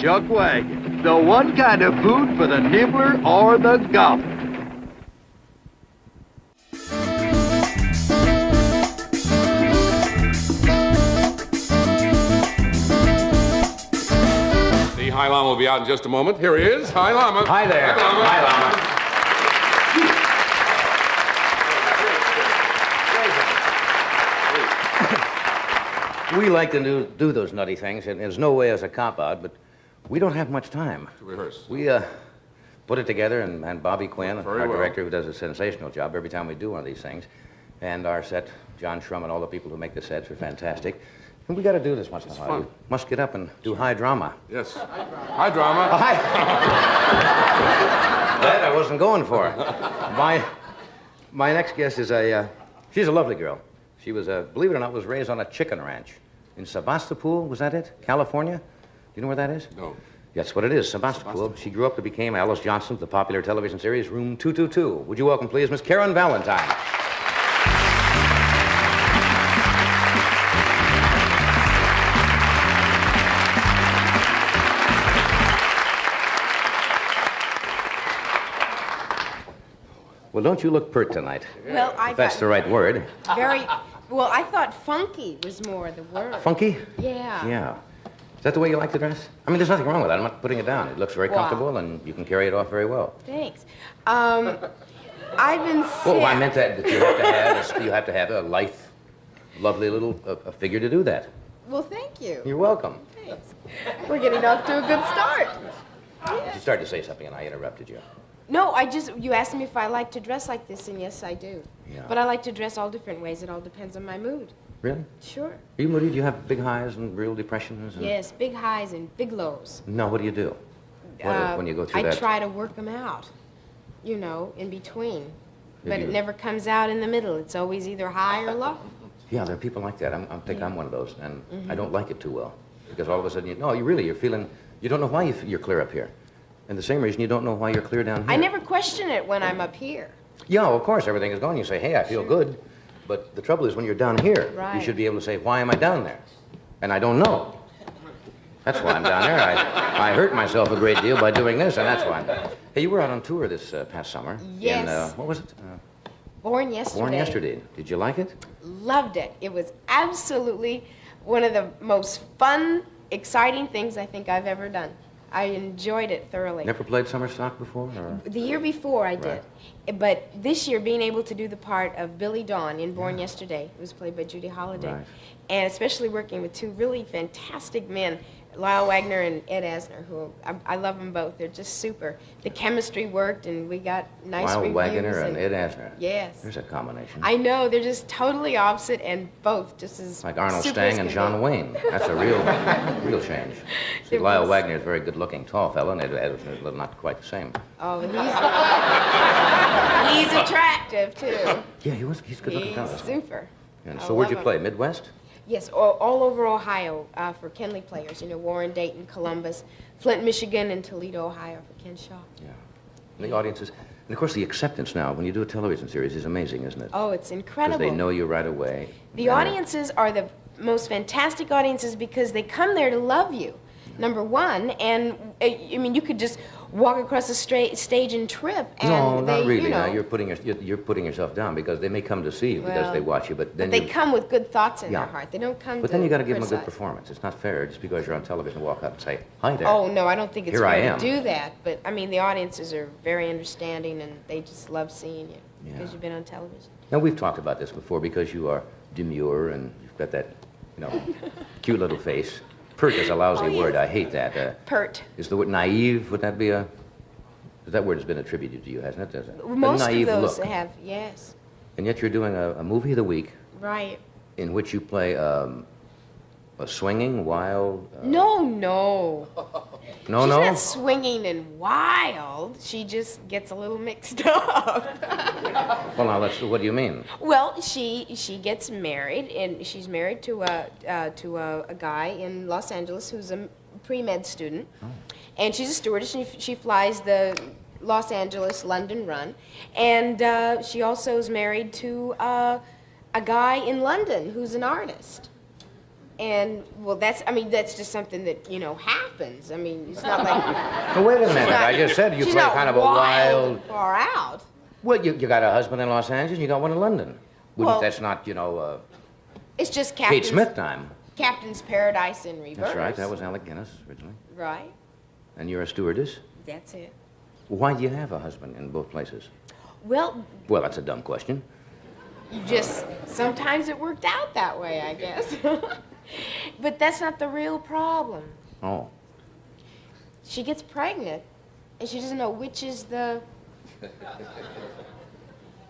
Chuck wagon, the one kind of food for the nibbler or the gobbler. The High Lama will be out in just a moment. Here he is, High Lama. Hi there. Hi, Lama. We like to do those nutty things, and there's no way as a cop-out, but we don't have much time. To rehearse. We put it together, and Bobby Quinn, Very our well. director, who does a sensational job every time we do one of these things, and our set, John Shrum, and all the people who make the sets are fantastic. And we got to do this once in a while. fun. We must get up and do high drama. Yes. Hi, drama. Hi. That I wasn't going for. My next guest is she's a lovely girl. She was, believe it or not, was raised on a chicken ranch in Sebastopol, was that it? California? Do you know where that is? No. That's what it is, Sebastopol. She grew up to become Alice Johnson of the popular television series Room 222. Would you welcome, please, Miss Karen Valentine? Well, don't you look pert tonight? Well, If that's the right word. Well, I thought funky was more the word. Funky? Yeah. Yeah. Is that the way you like to dress? I mean, there's nothing wrong with that. I'm not putting it down. It looks very Wow. comfortable, and you can carry it off very well. Thanks. I've been sick. Well, I meant that you have to have a lithe, lovely little a figure to do that. Well, thank you. You're welcome. Thanks. We're getting off to a good start. You started to say something, and I interrupted you. No, you asked me if I like to dress like this, and yes, I do. Yeah. But I like to dress all different ways. It all depends on my mood. Really? Sure. Are you moody? Do you have big highs and real depressions? And... Yes, big highs and big lows. No, what do you do? When you go through I that? I try to work them out, you know, in between. But you... it never comes out in the middle. It's always either high or low. Yeah, there are people like that. I think I'm one of those, and I don't like it too well. Because all of a sudden, you're feeling, you don't know why you're clear up here. And the same reason you don't know why you're clear down here. I never question it when I'm up here. Yeah, of course, everything is going. You say, hey, I feel good. But the trouble is when you're down here, right. You should be able to say, why am I down there? And I don't know. That's why I'm down there. I hurt myself a great deal by doing this, and that's why I'm down. Hey, you were out on tour this past summer. Yes. In, what was it? Born Yesterday. Born Yesterday. Did you like it? Loved it. It was absolutely one of the most fun, exciting things I think I've ever done. I enjoyed it thoroughly. Never played summer stock before? Or? The year before I did. Right. But this year, being able to do the part of Billy Dawn in Born Yesterday, it was played by Judy Holliday, right. And especially working with two really fantastic men, Lyle Wagner and Ed Asner, who I love them both. They're just super. The chemistry worked, and we got nice Lyle reviews. Wagner and Ed Asner. Yes. There's a combination. I know. They're just totally opposite, and both just as like Arnold super Stang and John Wayne. That's a real change. See, Lyle Wagner is a very good-looking, tall fellow, and Ed Asner is not quite the same. Oh, he's attractive too. Yeah, he's good-looking fellow. He's super. And so where'd you play? Midwest? Yes, all over Ohio for Kenley players. You know, Warren, Dayton, Columbus, Flint, Michigan, and Toledo, Ohio for Ken Shaw. Yeah. And the audiences, and of course the acceptance now when you do a television series is amazing, isn't it? Oh, it's incredible. Because they know you right away. The audiences are the most fantastic audiences because they come there to love you, number one. And, I mean, you could just walk across the stage and trip. And no, not really. You know, now, you're putting yourself down because they may come to see you because they watch you, but then they come with good thoughts in their heart. They don't come But then you got to give them a good criticize. performance. It's not fair just because you're on television to walk up and say, hi there. Oh, no, I don't think it's Here I fair am. to do that. But, I mean, the audiences are very understanding, and they just love seeing you because you've been on television. Now, we've talked about this before because you are demure and you've got that, cute little face. Pert is a lousy word. I hate that. Pert. Is the word naive, would that be a... That word has been attributed to you, hasn't it? Most a naive of those look. have, yes. And yet you're doing a movie of the week. Right. In which you play a swinging, wild... No. No, She's not swinging and wild. She just gets a little mixed up. Well, now, what do you mean? Well, she gets married, and she's married to a guy in Los Angeles who's a pre-med student. Oh. And she's a stewardess, and she flies the Los Angeles-London run. And she also is married to a guy in London who's an artist. And, well, that's just something that, happens. I mean, it's not like... Well, wait a minute. I just said you play kind of a wild... far out. Well, you got a husband in Los Angeles, and you got one in London. Well, that's not, it's just Kate Smith time. Captain's Paradise in reverse. That's right. That was Alec Guinness originally. Right. And you're a stewardess? That's it. Why do you have a husband in both places? Well, that's a dumb question. Sometimes it worked out that way, I guess. But that's not the real problem. Oh. She gets pregnant, and she doesn't know which is the...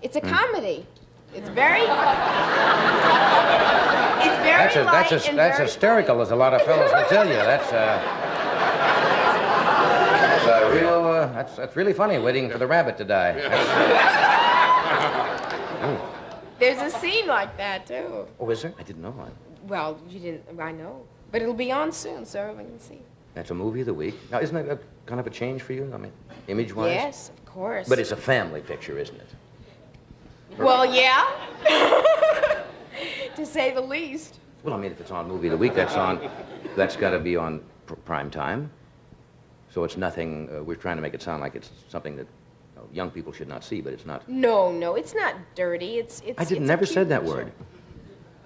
It's a comedy. It's very... It's very light and That's very hysterical, as a lot of fellows will tell you. That's a real... That's really funny, waiting for the rabbit to die. There's a scene like that, too. Oh, is there? I didn't know. Well, you didn't... I know. But it'll be on soon, so everyone can see. That's a movie of the week. Now, isn't that kind of a change for you? I mean, image-wise? Yes, of course. But it's a family picture, isn't it? Well, yeah. To say the least. Well, I mean, if it's on movie of the week, that's got to be on prime time. So it's nothing, we're trying to make it sound like it's something that young people should not see, but it's not. No, it's not dirty. I never said that word.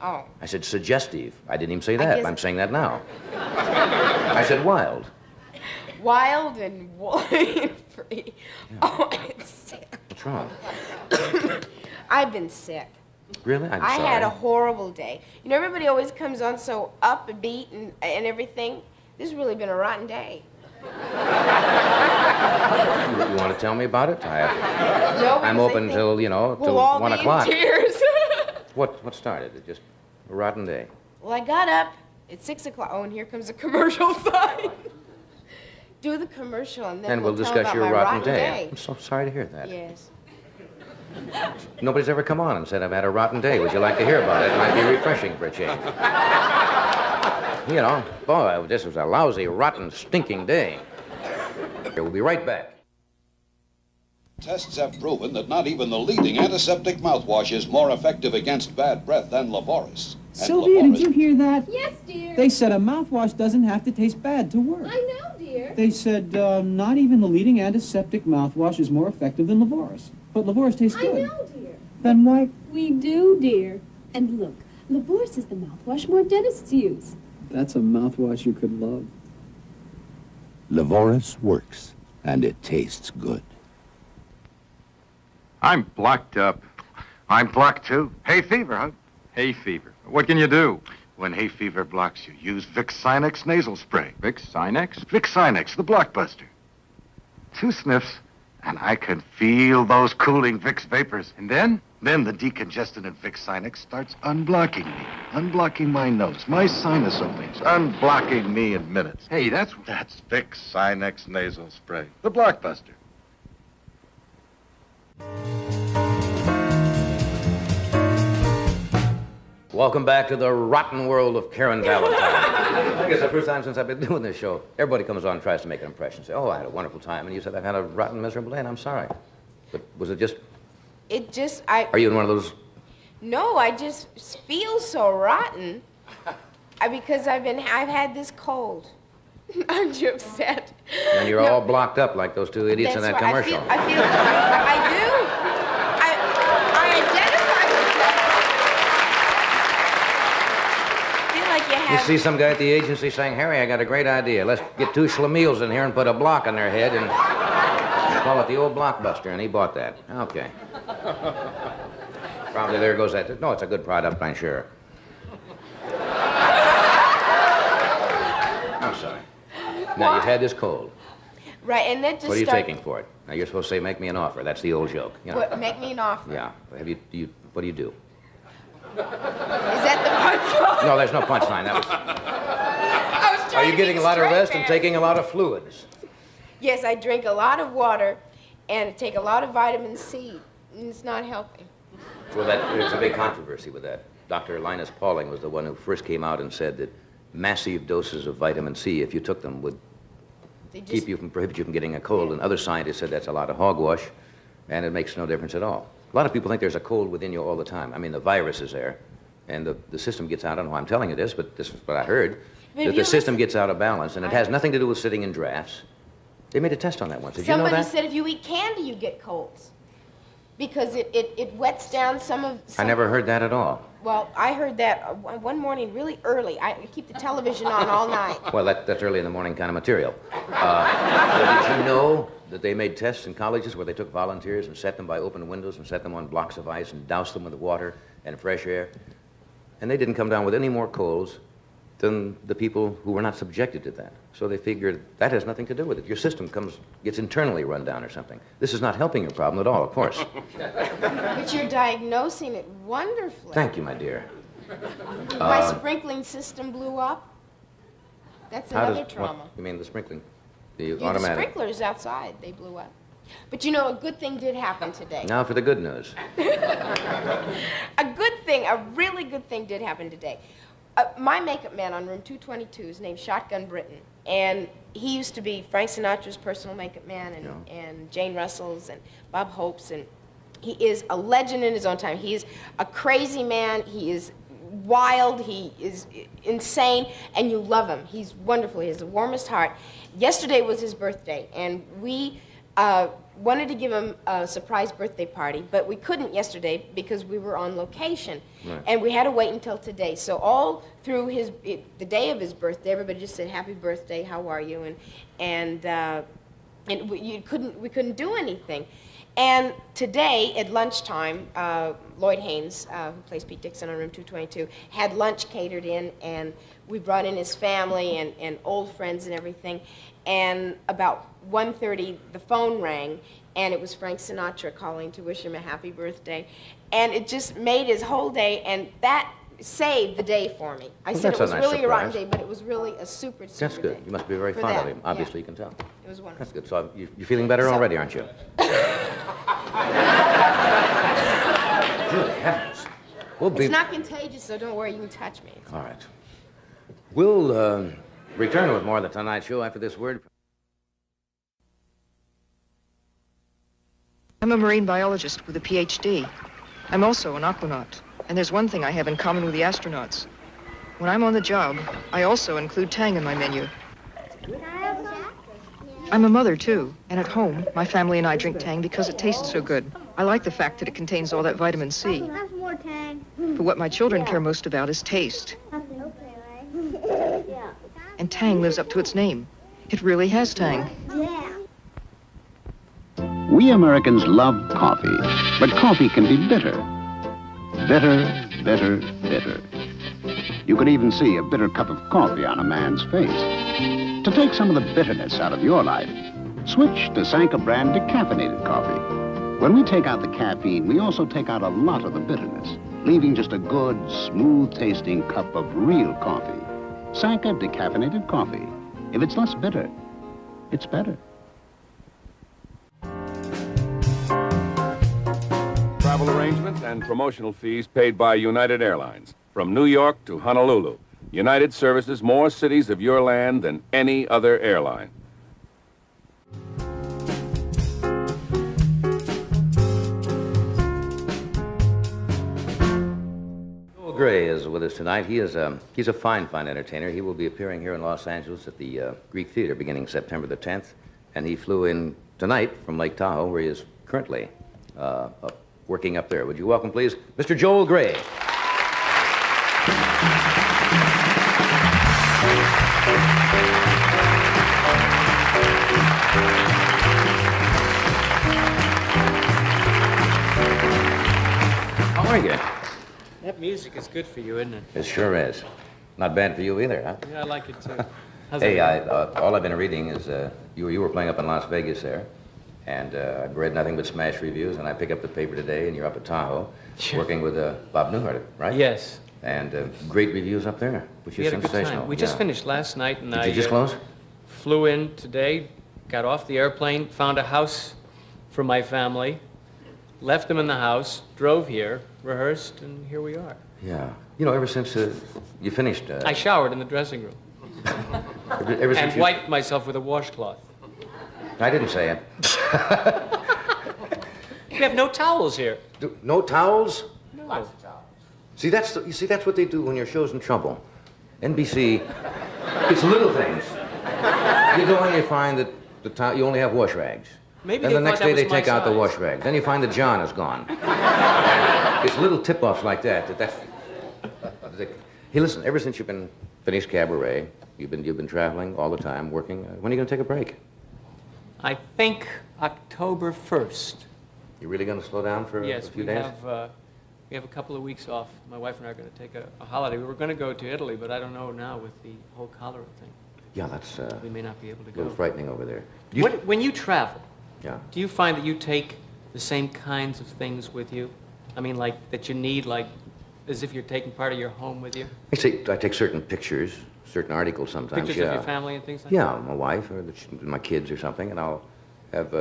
Oh. I said suggestive. I didn't even say that. I'm saying that now. I said wild. Wild and free. Yeah. Oh, I'm sick. What's wrong? I've been sick. Really? I'm sorry. I had a horrible day. Everybody always comes on so upbeat and everything. This has really been a rotten day. You want to tell me about it? I'm open till, till 1 o'clock. Tears. What started? It just... A rotten day. Well, I got up at 6 o'clock. Oh, and here comes a commercial sign. Do the commercial, and then we'll tell discuss about your my rotten day. day. I'm so sorry to hear that. Yes. Nobody's ever come on and said, I've had a rotten day. Would you like to hear about it? It might be refreshing for a change. You know, boy, this was a lousy, rotten, stinking day. We'll be right back. Tests have proven that not even the leading antiseptic mouthwash is more effective against bad breath than Lavoris. And Sylvia, did you hear that? Yes, dear. They said a mouthwash doesn't have to taste bad to work. I know, dear. They said not even the leading antiseptic mouthwash is more effective than Lavoris. But Lavoris tastes good. I know, dear. Then why? We do, dear. And look, Lavoris is the mouthwash more dentists use. That's a mouthwash you could love. Lavoris works, and it tastes good. I'm blocked up. I'm blocked, too. Hay fever, huh? Hay fever. What can you do? When hay fever blocks you, use Vicks Sinex nasal spray. Vicks Sinex? Vicks Sinex, the blockbuster. 2 sniffs, and I can feel those cooling Vicks vapors. And then? Then the decongestant in Vicks Sinex starts unblocking me. Unblocking my nose, my sinus openings. Unblocking me in minutes. Hey, that's Vicks Sinex nasal spray. The blockbuster. Welcome back to the rotten world of Karen Valentine. I guess the first time since I've been doing this show, everybody comes on and tries to make an impression. Say, oh, I had a wonderful time. And you said, I've had a rotten, miserable day, and I'm sorry. But was it just... Are you in one of those... No, I just feel so rotten. Because I've had this cold. Aren't you upset? And you're all blocked up like those 2 idiots in that commercial. I do. I identify with that. I feel like you have... You see some guy at the agency saying, Harry, I got a great idea. Let's get 2 schlemiels in here and put a block on their head and call it the old Blockbuster. And he bought that. Okay. Probably there goes that. No, it's a good product, I'm sure. I'm sorry. Now, you've had this cold. Right, and then just What are you taking for it? Now, you're supposed to say, make me an offer. That's the old joke. You know. What, make me an offer? Yeah. What do you do? Is that the punchline? No, there's no punchline. That was... I was trying Are you to getting be a lot of straight, rest man. and taking a lot of fluids? Yes, I drink a lot of water and take a lot of vitamin C, and it's not helping. Well, there's a big controversy with that. Dr. Linus Pauling was the one who first came out and said that massive doses of vitamin C, if you took them, would prohibit you from getting a cold. And other scientists said that's a lot of hogwash, and it makes no difference at all. A lot of people think there's a cold within you all the time. I mean, the virus is there, and the system gets out. I don't know why I'm telling you this, but this is what I heard. That the system gets out of balance, and it has nothing to do with sitting in drafts. They made a test on that once. Did you know that? Somebody said if you eat candy, you get colds. Because it wets down some of... I never heard that at all. Well, I heard that one morning really early. I keep the television on all night. Well, that's early in the morning kind of material. Did you know that they made tests in colleges where they took volunteers and set them by open windows and set them on blocks of ice and doused them with water and fresh air? And they didn't come down with any more colds than the people who were not subjected to that. So they figured that has nothing to do with it. Your system gets internally run down or something. This is not helping your problem at all, of course. But you're diagnosing it wonderfully. Thank you, my dear. My sprinkling system blew up. That's another trauma. You mean the sprinkling? The automatic? The sprinklers outside, they blew up. But you know, a good thing did happen today. Now for the good news. A really good thing did happen today. My makeup man on room 222 is named Shotgun Britton, and he used to be Frank Sinatra's personal makeup man and Jane Russell's and Bob Hope's, and he is a legend in his own time. He is a crazy man. He is wild. He is insane, and you love him. He's wonderful. He has the warmest heart. Yesterday was his birthday, and we wanted to give him a surprise birthday party, but we couldn't yesterday because we were on location. Right. And we had to wait until today. So all through the day of his birthday, everybody just said, "Happy birthday, how are you?" And we couldn't do anything. And today at lunchtime, Lloyd Haynes, who plays Pete Dixon on room 222, had lunch catered in, and we brought in his family and old friends and everything. And about 1:30, the phone rang, and it was Frank Sinatra calling to wish him a happy birthday. And it just made his whole day, and that saved the day for me. I Well, said that's it was a nice really a rotten surprise. day, but it was really a super, super That's good. day. You must be very For fond of that, him. Obviously, yeah. you can tell. It was wonderful. That's good. So you're feeling better already, aren't you? Good heavens. We'll be... It's not contagious, so don't worry. You can touch me. All right. We'll return with more of the Tonight Show after this word. I'm a marine biologist with a PhD. I'm also an aquanaut. And there's one thing I have in common with the astronauts. When I'm on the job, I also include Tang in my menu. I'm a mother, too. And at home, my family and I drink Tang because it tastes so good. I like the fact that it contains all that vitamin C. More Tang. But what my children care most about is taste. And Tang lives up to its name. It really has Tang. We Americans love coffee, but coffee can be bitter. Bitter, bitter, bitter. You could even see a bitter cup of coffee on a man's face. To take some of the bitterness out of your life, switch to Sanka brand decaffeinated coffee. When we take out the caffeine, we also take out a lot of the bitterness, leaving just a good, smooth-tasting cup of real coffee. Sanka decaffeinated coffee. If it's less bitter, it's better. Travel arrangements and promotional fees paid by United Airlines. From New York to Honolulu, United services more cities of your land than any other airline. Joel Gray is with us tonight. He's a fine entertainer. He will be appearing here in Los Angeles at the Greek Theater beginning September the 10th. And he flew in tonight from Lake Tahoe, where he is currently working up there. Would you welcome, please, Mr. Joel Gray. How are you? That music is good for you, isn't it? It sure is. Not bad for you either, huh? Yeah, I like it too. How's Hey, it all I've been reading is you were playing up in Las Vegas there, and I've read nothing but smash reviews, and I pick up the paper today, and you're up at Tahoe, working with Bob Newhart, right? Yes. And great reviews up there, which We is had a good sensational. time. We just finished last night, and Did you just close? Flew in today, got off the airplane, found a house for my family, left them in the house, drove here, rehearsed, and here we are. Yeah. You know, ever since you finished... I showered in the dressing room. ever since And wiped myself with a washcloth. I didn't say it. We have no towels here. No towels? No. Lots of towels. See, that's what they do when your show's in trouble. NBC, it's little things. You go and you find that you only have wash rags. Maybe then they the next thought day that they was my take out the size. wash rags. Then you find that John is gone. It's little tip-offs like that. Hey, listen. Ever since you've been finished cabaret, you've been traveling all the time, working. When are you going to take a break? I think October 1st. You really going to slow down for Yes, a few we days? we have a couple of weeks off. My wife and I are going to take a holiday. We were going to go to Italy, but I don't know now with the whole cholera thing. Yeah, that's we may not be able to a go. little frightening over there. When you travel, Yeah. do you find that you take the same kinds of things with you? I mean, like that you need, like as if you're taking part of your home with you? I take certain pictures, certain articles sometimes. Pictures of your family and things like Yeah, that? my wife or my kids or something, and I'll have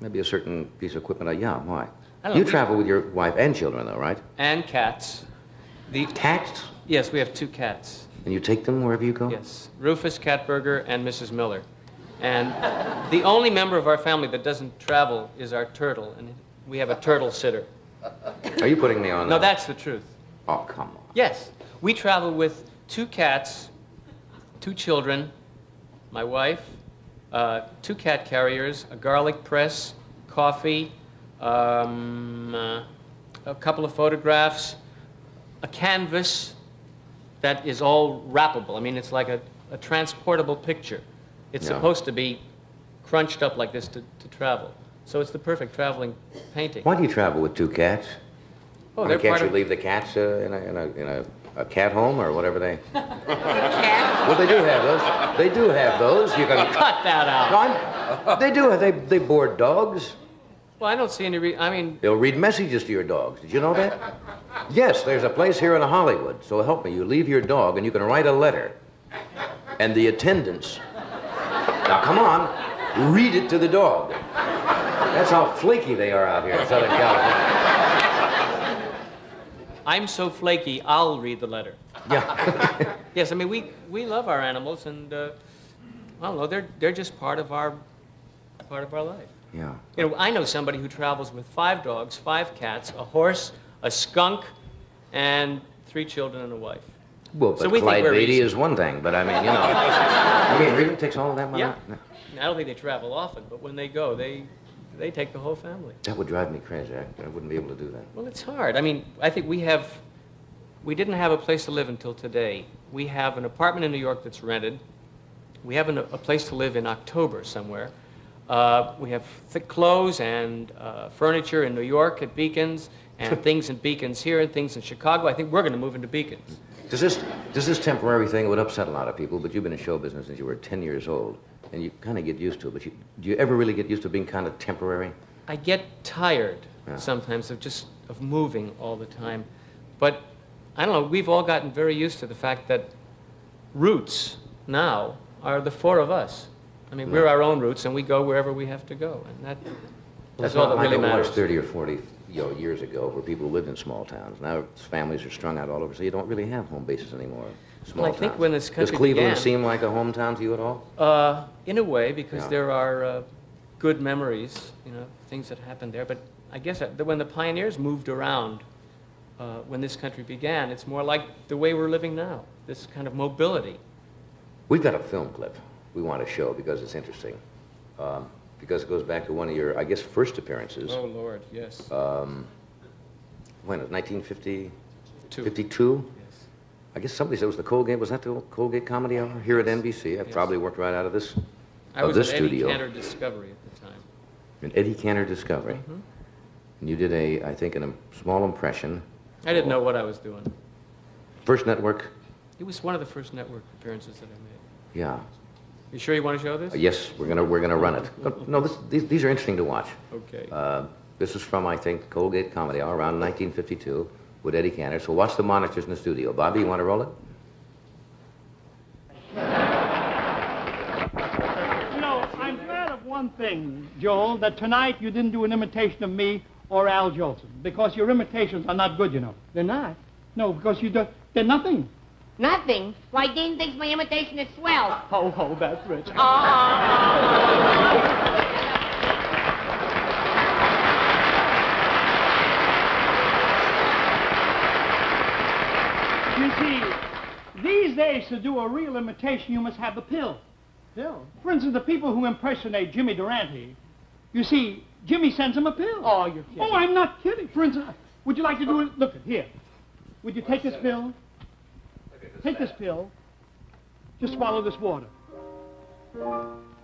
maybe a certain piece of equipment. Yeah, why? I don't know, You we- travel with your wife and children, though, right? And cats. The cats? Yes, we have 2 cats. And you take them wherever you go? Yes, Rufus Catburger and Mrs. Miller. And the only member of our family that doesn't travel is our turtle, and we have a turtle sitter. Are you putting me on? No, that's the truth. Oh, come on. Yes, we travel with 2 cats, 2 children, my wife, 2 cat carriers, a garlic press, coffee, a couple of photographs, a canvas that is all wrappable. I mean, it's like a transportable picture. It's Yeah. supposed to be crunched up like this to travel. So it's the perfect traveling painting. Why do you travel with 2 cats? Oh, I mean, they're can't part you of... leave the cats in a cat home or whatever they... Well, they do have those. They do have those. You can cut that out. No, they do. They board dogs. Well, I don't see any reason. I mean... They'll read messages to your dogs. Did you know that? Yes, there's a place here in Hollywood. So help me. You leave your dog and you can write a letter. And the attendants, now come on, read it to the dog. That's how flaky they are out here in Southern California. I'm so flaky, I'll read the letter. Yeah. Yes, I mean, we love our animals, and I don't know, they're just part of our life. Yeah. You know, I know somebody who travels with 5 dogs, 5 cats, a horse, a skunk, and 3 children and a wife. Well, but so we Clyde think we're Beatty easy. is one thing, but I mean, you know. I mean, really takes all of that money? Yeah. No. I don't think they travel often, but when they go, they take the whole family. That would drive me crazy. I wouldn't be able to do that. Well, it's hard. I mean, I think we didn't have a place to live until today. We have an apartment in New York that's rented. We have a place to live in October somewhere. We have thick clothes and furniture in New York at Beacons, and things in Beacons here and things in Chicago. I think we're going to move into Beacons. Does this temporary thing would upset a lot of people, but you've been in show business since you were 10 years old, and you kind of get used to it, but do you ever really get used to being kind of temporary? I get tired sometimes of moving all the time. But I don't know, we've all gotten very used to the fact that roots now are the 4 of us. I mean, we're our own roots, and we go wherever we have to go, and that's all that really matters. It was 30 or 40 years ago where people lived in small towns. Now families are strung out all over, so you don't really have home bases anymore. Small Well, I think towns. when this country Does Cleveland began- seem like a hometown to you at all? In a way, because Yeah. there are good memories, you know, things that happened there. But I guess when the pioneers moved around, when this country began, it's more like the way we're living now, this kind of mobility. We've got a film clip we want to show because it's interesting. Because it goes back to one of your, I guess, first appearances. Oh, Lord, yes. When, 1950? 52? Yes. I guess somebody said it was the Colgate, was that the Colgate Comedy Hour here at NBC? I probably worked right out of this I was at studio. Eddie Cantor Discovery at the time. In Eddie Cantor Discovery. Mhm. And you did I think, a small impression. I didn't know what I was doing. First network? It was one of the first network appearances that I made. Yeah. You sure you want to show this? Yes, we're gonna run it. But no, these are interesting to watch. Okay. This is from, I think, Colgate Comedy Hour around 1952 with Eddie Cantor. So watch the monitors in the studio. Bobby, you want to roll it? You know, I'm glad of one thing, Joel, that tonight you didn't do an imitation of me or Al Jolson, because your imitations are not good, you know. They're not? No, because they're nothing. Nothing? Why, Dean thinks my imitation is swell. Ho, that's rich. You see, these days, to do a real imitation, you must have the pill. Pill? For instance, the people who impersonate Jimmy Durante, you see, Jimmy sends them a pill. Oh, you're kidding. Oh, I'm not kidding. For instance, would you like to do it? Look, here. Would you take this pill? Take this pill. Just swallow this water.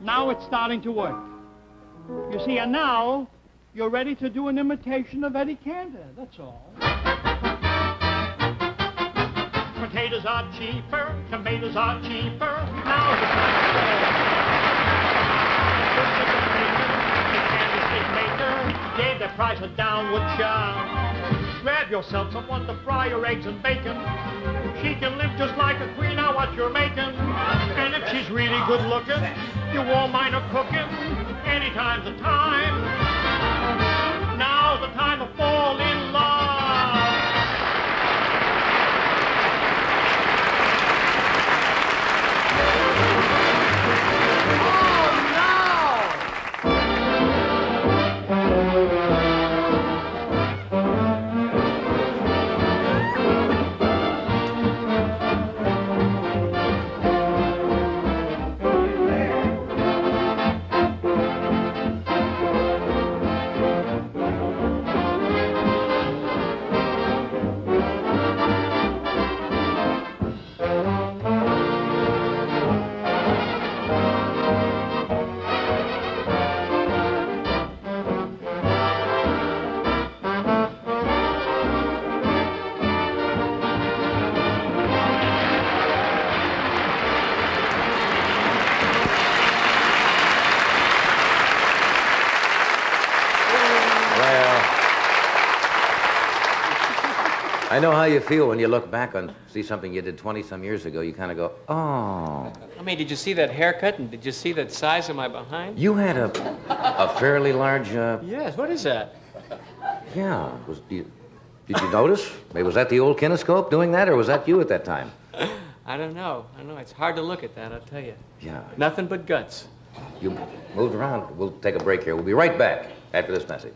Now it's starting to work. You see, and now you're ready to do an imitation of Eddie Cantor. That's all. Potatoes are cheaper, tomatoes are cheaper. Now it's the candlestick maker gave the price a downward shove. Grab yourself someone to fry your eggs and bacon. She can live just like a queen, now what you're making. And if she's really good looking, you won't mind her cooking. Anytime's the time. Now's the time to fall in love. I know how you feel when you look back on, see something you did 20-some years ago. You kind of go, oh. I mean, did you see that haircut and did you see that size of my behind? You had a fairly large, Yes, what is that? yeah. Did you notice? Maybe was that the old kinescope doing that, or was that you at that time? I don't know. It's hard to look at that, I'll tell you. Yeah. Nothing but guts. You moved around. We'll take a break here. We'll be right back after this message.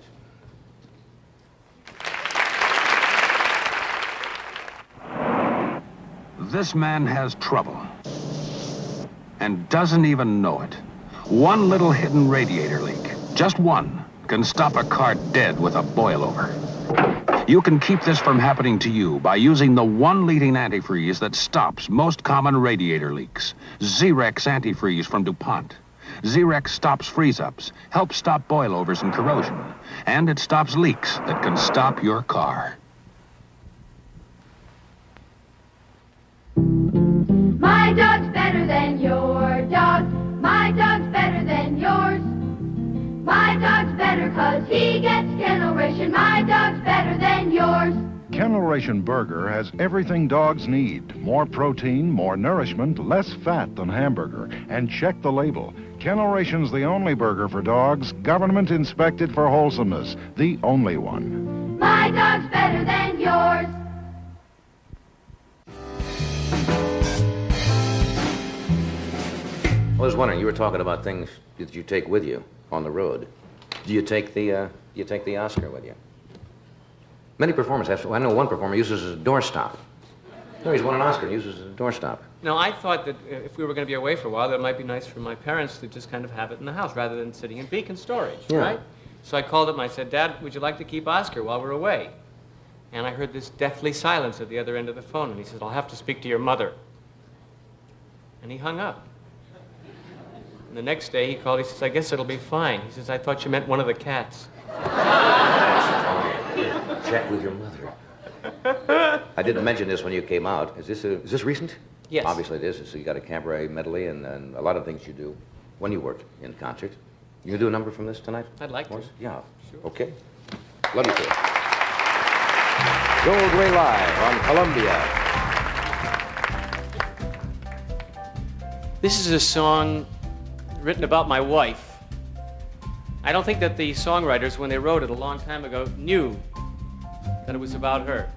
This man has trouble and doesn't even know it. One little hidden radiator leak, just one, can stop a car dead with a boilover. You can keep this from happening to you by using the one leading antifreeze that stops most common radiator leaks. Zerex antifreeze from DuPont. Zerex stops freeze-ups, helps stop boilovers and corrosion, and it stops leaks that can stop your car. My dog's better than your dog. My dog's better than yours. My dog's better 'cause he gets kennel ration. My dog's better than yours. Kennel Ration Burger has everything dogs need. More protein, more nourishment, less fat than hamburger. And check the label. Kennel Ration's the only burger for dogs, government inspected for wholesomeness. The only one. My dog's better than yours. I was wondering, you were talking about things that you take with you on the road. Do you take the Oscar with you? Many performers have. I know one performer uses it as a doorstop. No, he's won an Oscar and uses it as a doorstop. No, I thought that if we were going to be away for a while, that it might be nice for my parents to just kind of have it in the house rather than sitting in beacon storage, Yeah. right? So I called up and I said, Dad, would you like to keep Oscar while we're away? And I heard this deathly silence at the other end of the phone, and he said, I'll have to speak to your mother. And he hung up. And the next day he called, he says, I guess it'll be fine. He says, I thought you meant one of the cats. Chat with your mother. I didn't mention this when you came out. Is this recent? Yes. Obviously it is. So you got a cabaret medley and a lot of things you do when you work in concert. You gonna do a number from this tonight? I'd like to. Yeah. Sure. Okay. Love you too. Gold Relive on Columbia. This is a song written about my wife. I don't think that the songwriters, when they wrote it a long time ago, knew that it was about her.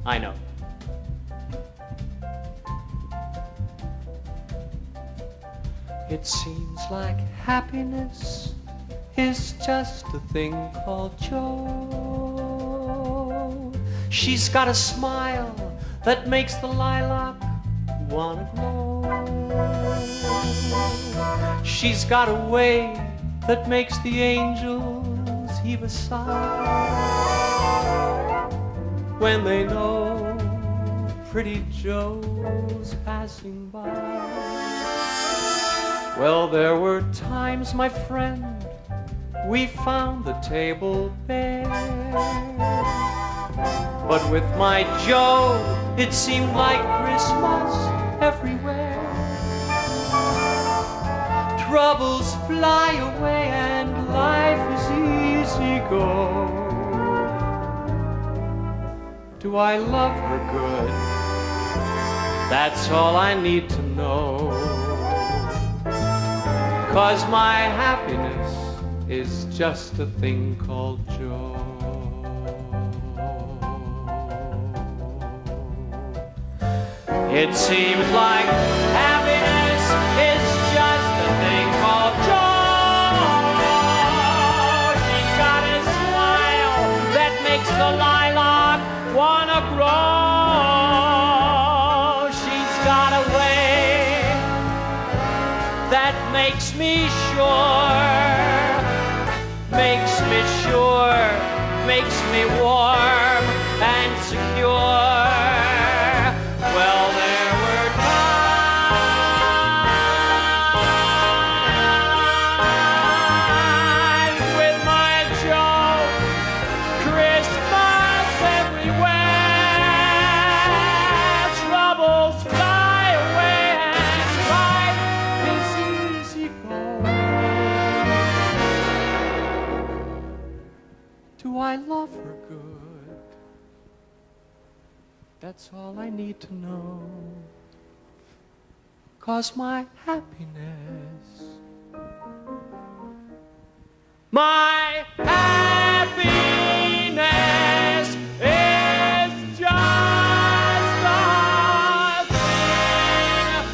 I know. It seems like happiness is just a thing called joy. She's got a smile that makes the lilac wanna glow. She's got a way that makes the angels heave a sigh when they know pretty Joe's passing by. Well, there were times, my friend, we found the table bare, but with my Joe, it seemed like Christmas everywhere. Troubles fly away and life is easy go. Do I love her good? That's all I need to know. 'Cause my happiness is just a thing called joy. It seems like happiness is just a thing called joy. She's got a smile that makes the lilac wanna grow. She's got a way that makes me sure, makes me warm and secure. Well, there were times with my Joe, Christmas everywhere, troubles fly away and life is easy go. Do Do I love her good? That's all I need to know. 'Cause my happiness, my happiness is just a thing of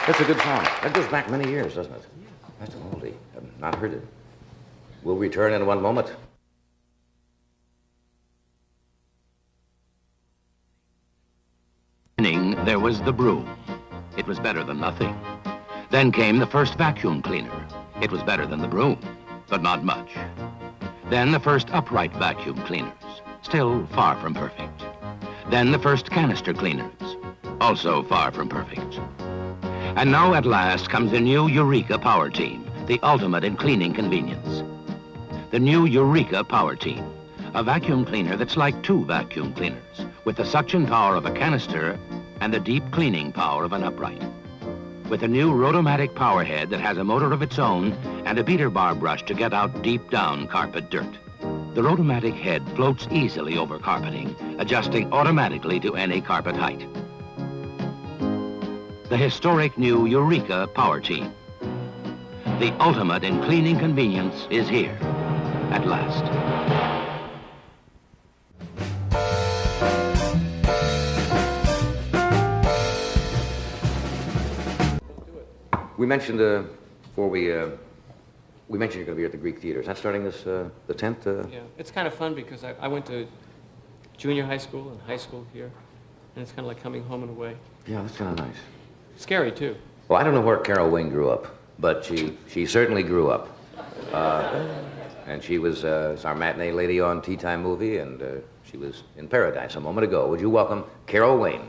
That's a good song. That goes back many years, doesn't it? That's an oldie. I've not heard it. We'll return in one moment. There was the broom. It was better than nothing. Then came the first vacuum cleaner. It was better than the broom, but not much. Then the first upright vacuum cleaners, still far from perfect. Then the first canister cleaners, also far from perfect. And now at last comes the new Eureka Power Team, the ultimate in cleaning convenience. The new Eureka Power Team, a vacuum cleaner that's like two vacuum cleaners, with the suction power of a canister and the deep cleaning power of an upright. With a new Rotomatic power head that has a motor of its own and a beater bar brush to get out deep down carpet dirt. The Rotomatic head floats easily over carpeting, adjusting automatically to any carpet height. The historic new Eureka Power Team. The ultimate in cleaning convenience is here, at last. We mentioned before we mentioned you're going to be at the Greek Theater. Is that starting this the 10th? Yeah, it's kind of fun because I went to junior high school and high school here, and it's kind of like coming home and away. Yeah, that's kind of nice. Scary too. Well, I don't know where Carol Wayne grew up, but she certainly grew up, and she was our matinee lady on Tea Time Movie, and she was in Paradise a moment ago. Would you welcome Carol Wayne?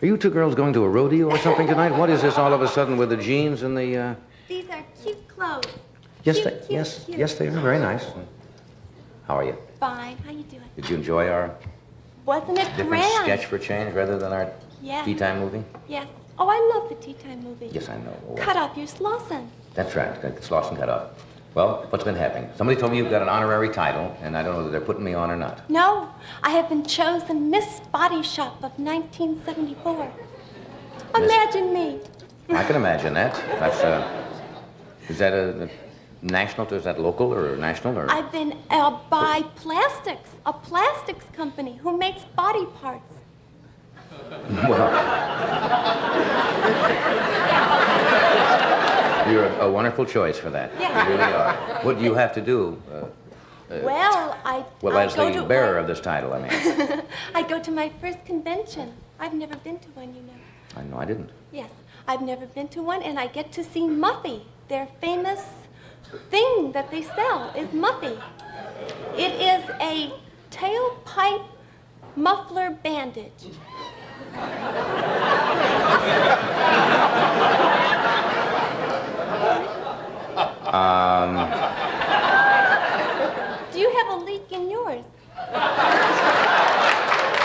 Are you two girls going to a rodeo or something tonight? What is this all of a sudden with the jeans and the... These are cute clothes. Yes, cute, yes, cute. Yes, they are. Very nice. How are you? Fine. How you doing? Did you enjoy our Wasn't it different grand? sketch for change rather than our Yes. Tea Time Movie? Yes. Oh, I love the Tea Time Movie. Yes, I know. Oh, Cut off your Slauson. That's right. Got the Slauson cut off. Well, what's been happening? Somebody told me you've got an honorary title, and I don't know whether they're putting me on or not. No, I have been chosen Miss Body Shop of 1974. Imagine me. I can imagine that. That's is that a national? Is that local or national or? I've been by Plastics, a plastics company who makes body parts. Well, you're a wonderful choice for that. Yes. You really are. What do you have to do? Well, Well, as the bearer of this title, I mean. I go to my first convention. I've never been to one, you know. I know I didn't. Yes, I've never been to one, and I get to see Muffy. Their famous thing that they sell is Muffy. It is a tailpipe muffler bandage. Do you have a leak in yours?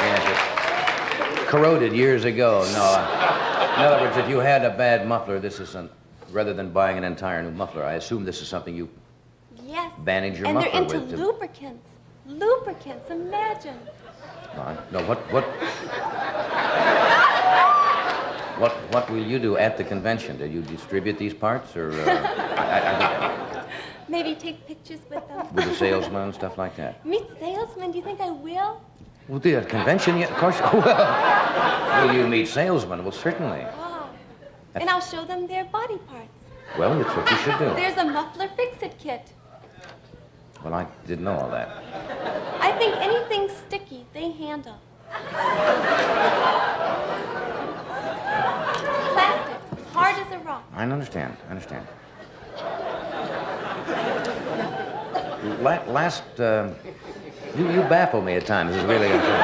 Yes, it corroded years ago. No. In other words, if you had a bad muffler, this isn't, rather than buying an entire new muffler, I assume this is something you Yes. bandage your and muffler they're into with. lubricants. Lubricants, imagine. No, what will you do at the convention? Do you distribute these parts, or Maybe take pictures with them. with the salesman and stuff like that? Meet salesmen? Do you think I will? Well, the convention, yeah, of course. Well, will you meet salesmen? Well, certainly. Oh. And I'll show them their body parts. Well, that's what you should do. There's a muffler fix-it kit. Well, I didn't know all that. I think anything sticky, they handle. Plastic, hard as a rock. I understand. You baffle me at times. It's really unfair.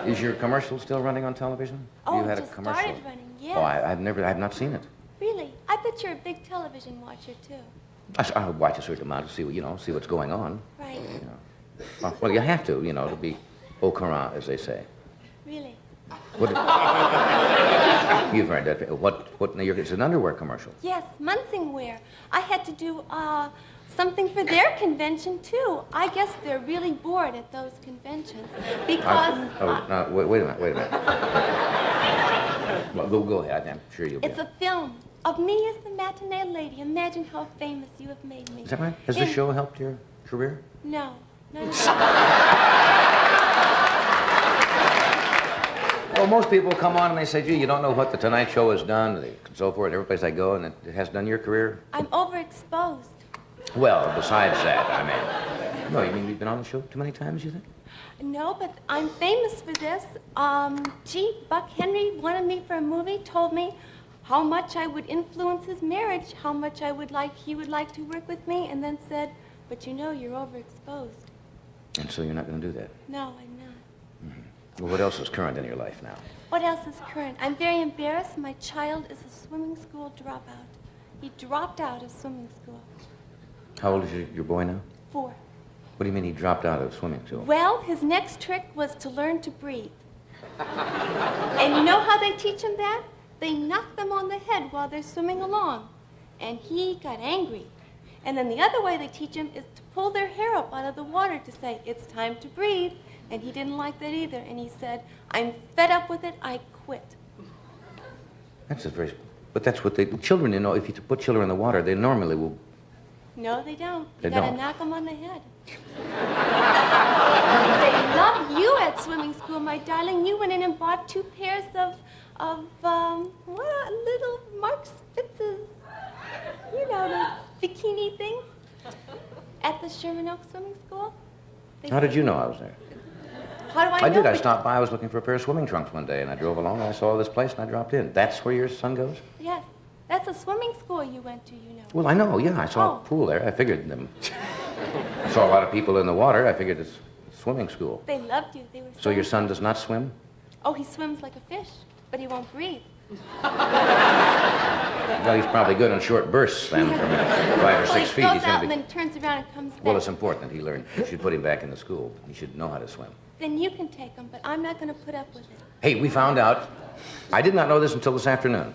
Is your commercial still running on television? Oh, You had it a just commercial. started running, yes. Oh, I've not seen it. Really? I bet you're a big television watcher, too. I watch a certain amount to see, see what's going on. Right. Well, you have to, to be au courant, as they say. Really? What? You've heard that. It's an underwear commercial. Yes, Munsingwear. I had to do something for their convention, too. I guess they're really bored at those conventions because... Wait a minute. Well, go ahead. I'm sure you'll be... It's a film of me as the matinee lady. Imagine how famous you have made me. Is that right? Has this show helped your career? No. Well, most people come on and they say, gee, you don't know what The Tonight Show has done, and so forth, every place I go, and it has done your career? I'm overexposed. Well, besides that, I mean... No, you mean you've been on the show too many times, you think? No, but I'm famous for this. Buck Henry wanted me for a movie, told me how much I would influence his marriage, how much he would like to work with me, and then said, but you're overexposed. And so you're not going to do that? No, I'm not. Well, what else is current in your life now? What else is current? I'm very embarrassed. My child is a swimming school dropout. He dropped out of swimming school. How old is your boy now? 4. What do you mean he dropped out of swimming school? Well, his next trick was to learn to breathe. And you know how they teach him that? They knock them on the head while they're swimming along. And he got angry. And then the other way they teach him is to pull their hair up out of the water to say, it's time to breathe. And he didn't like that either. And he said, I'm fed up with it, I quit. But that's what children, if you put children in the water, they normally will... No, they don't. They You gotta don't. knock them on the head. They love you at swimming school, my darling. You went in and bought 2 pairs of little Mark Spitz's, those bikini things at the Sherman Oaks Swimming School. How did you know I was there? How do I know? I did. I stopped by. I was looking for a pair of swimming trunks one day, and I drove along, and I saw this place, and I dropped in. That's where your son goes? Yes. That's a swimming school you went to, Well, I know, yeah. I saw a pool there. I figured them. I saw a lot of people in the water. I figured it's a swimming school. They loved you. They were So your son does not swim? Oh, he swims like a fish, but he won't breathe. Well, he's probably good in short bursts, then, from 5 or 6 feet. He He's goes out going to and be... then turns around and comes back. Well, it's important that he learn. You should put him back in the school. He should know how to swim. Then you can take him, but I'm not going to put up with it. Hey, we found out. I did not know this until this afternoon.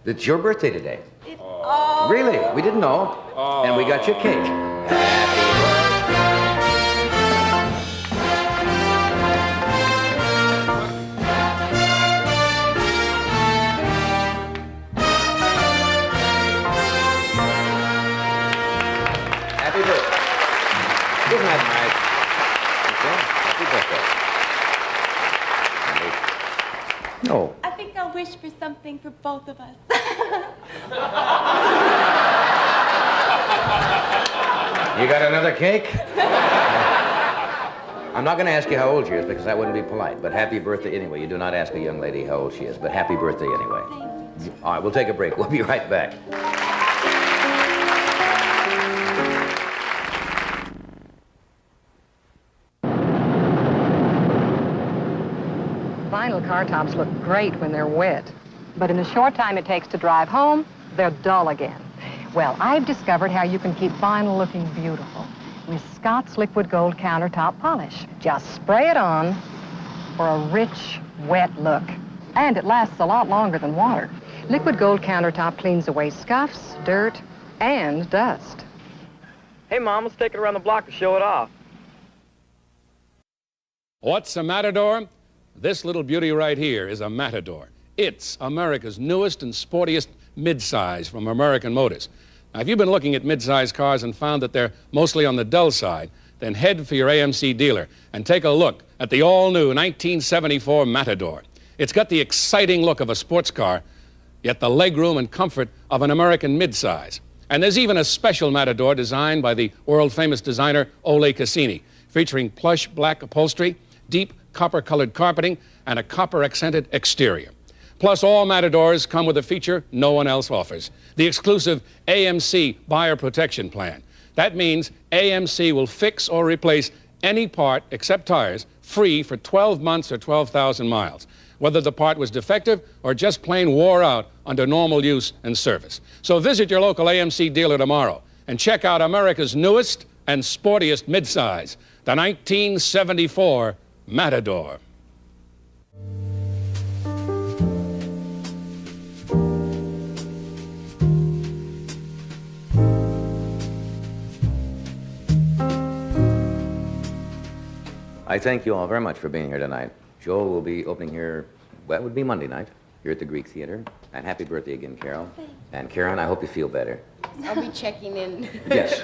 It's your birthday today. Oh. Really? We didn't know. And we got you a cake. Happy birthday. Isn't that nice? Okay. Happy birthday. No. I think I'll wish for something for both of us. You got another cake? I'm not going to ask you how old she is because that wouldn't be polite, but happy birthday anyway. You do not ask a young lady how old she is, but happy birthday anyway. Thank you. All right, we'll take a break. We'll be right back. Vinyl car tops look great when they're wet, but in the short time it takes to drive home, they're dull again. Well, I've discovered how you can keep vinyl looking beautiful with Scott's Liquid Gold Countertop Polish. Just spray it on for a rich, wet look. And it lasts a lot longer than water. Liquid Gold Countertop cleans away scuffs, dirt, and dust. Hey, Mom, let's take it around the block to show it off. What's a Matador? This little beauty right here is a Matador. It's America's newest and sportiest midsize from American Motors. Now, if you've been looking at midsize cars and found that they're mostly on the dull side, then head for your AMC dealer and take a look at the all-new 1974 Matador. It's got the exciting look of a sports car, yet the legroom and comfort of an American midsize. And there's even a special Matador designed by the world-famous designer Ole Cassini, featuring plush black upholstery, deep copper-colored carpeting and a copper-accented exterior. Plus, all Matadors come with a feature no one else offers, the exclusive AMC Buyer Protection Plan. That means AMC will fix or replace any part except tires free for 12 months or 12,000 miles, whether the part was defective or just plain wore out under normal use and service. So visit your local AMC dealer tomorrow and check out America's newest and sportiest midsize, the 1974 Matador. I thank you all very much for being here tonight. Joel will be opening here, well, it would be Monday night, here at the Greek Theater. And happy birthday again, Carol. Thanks. And Karen, I hope you feel better. I'll be checking in. Yes.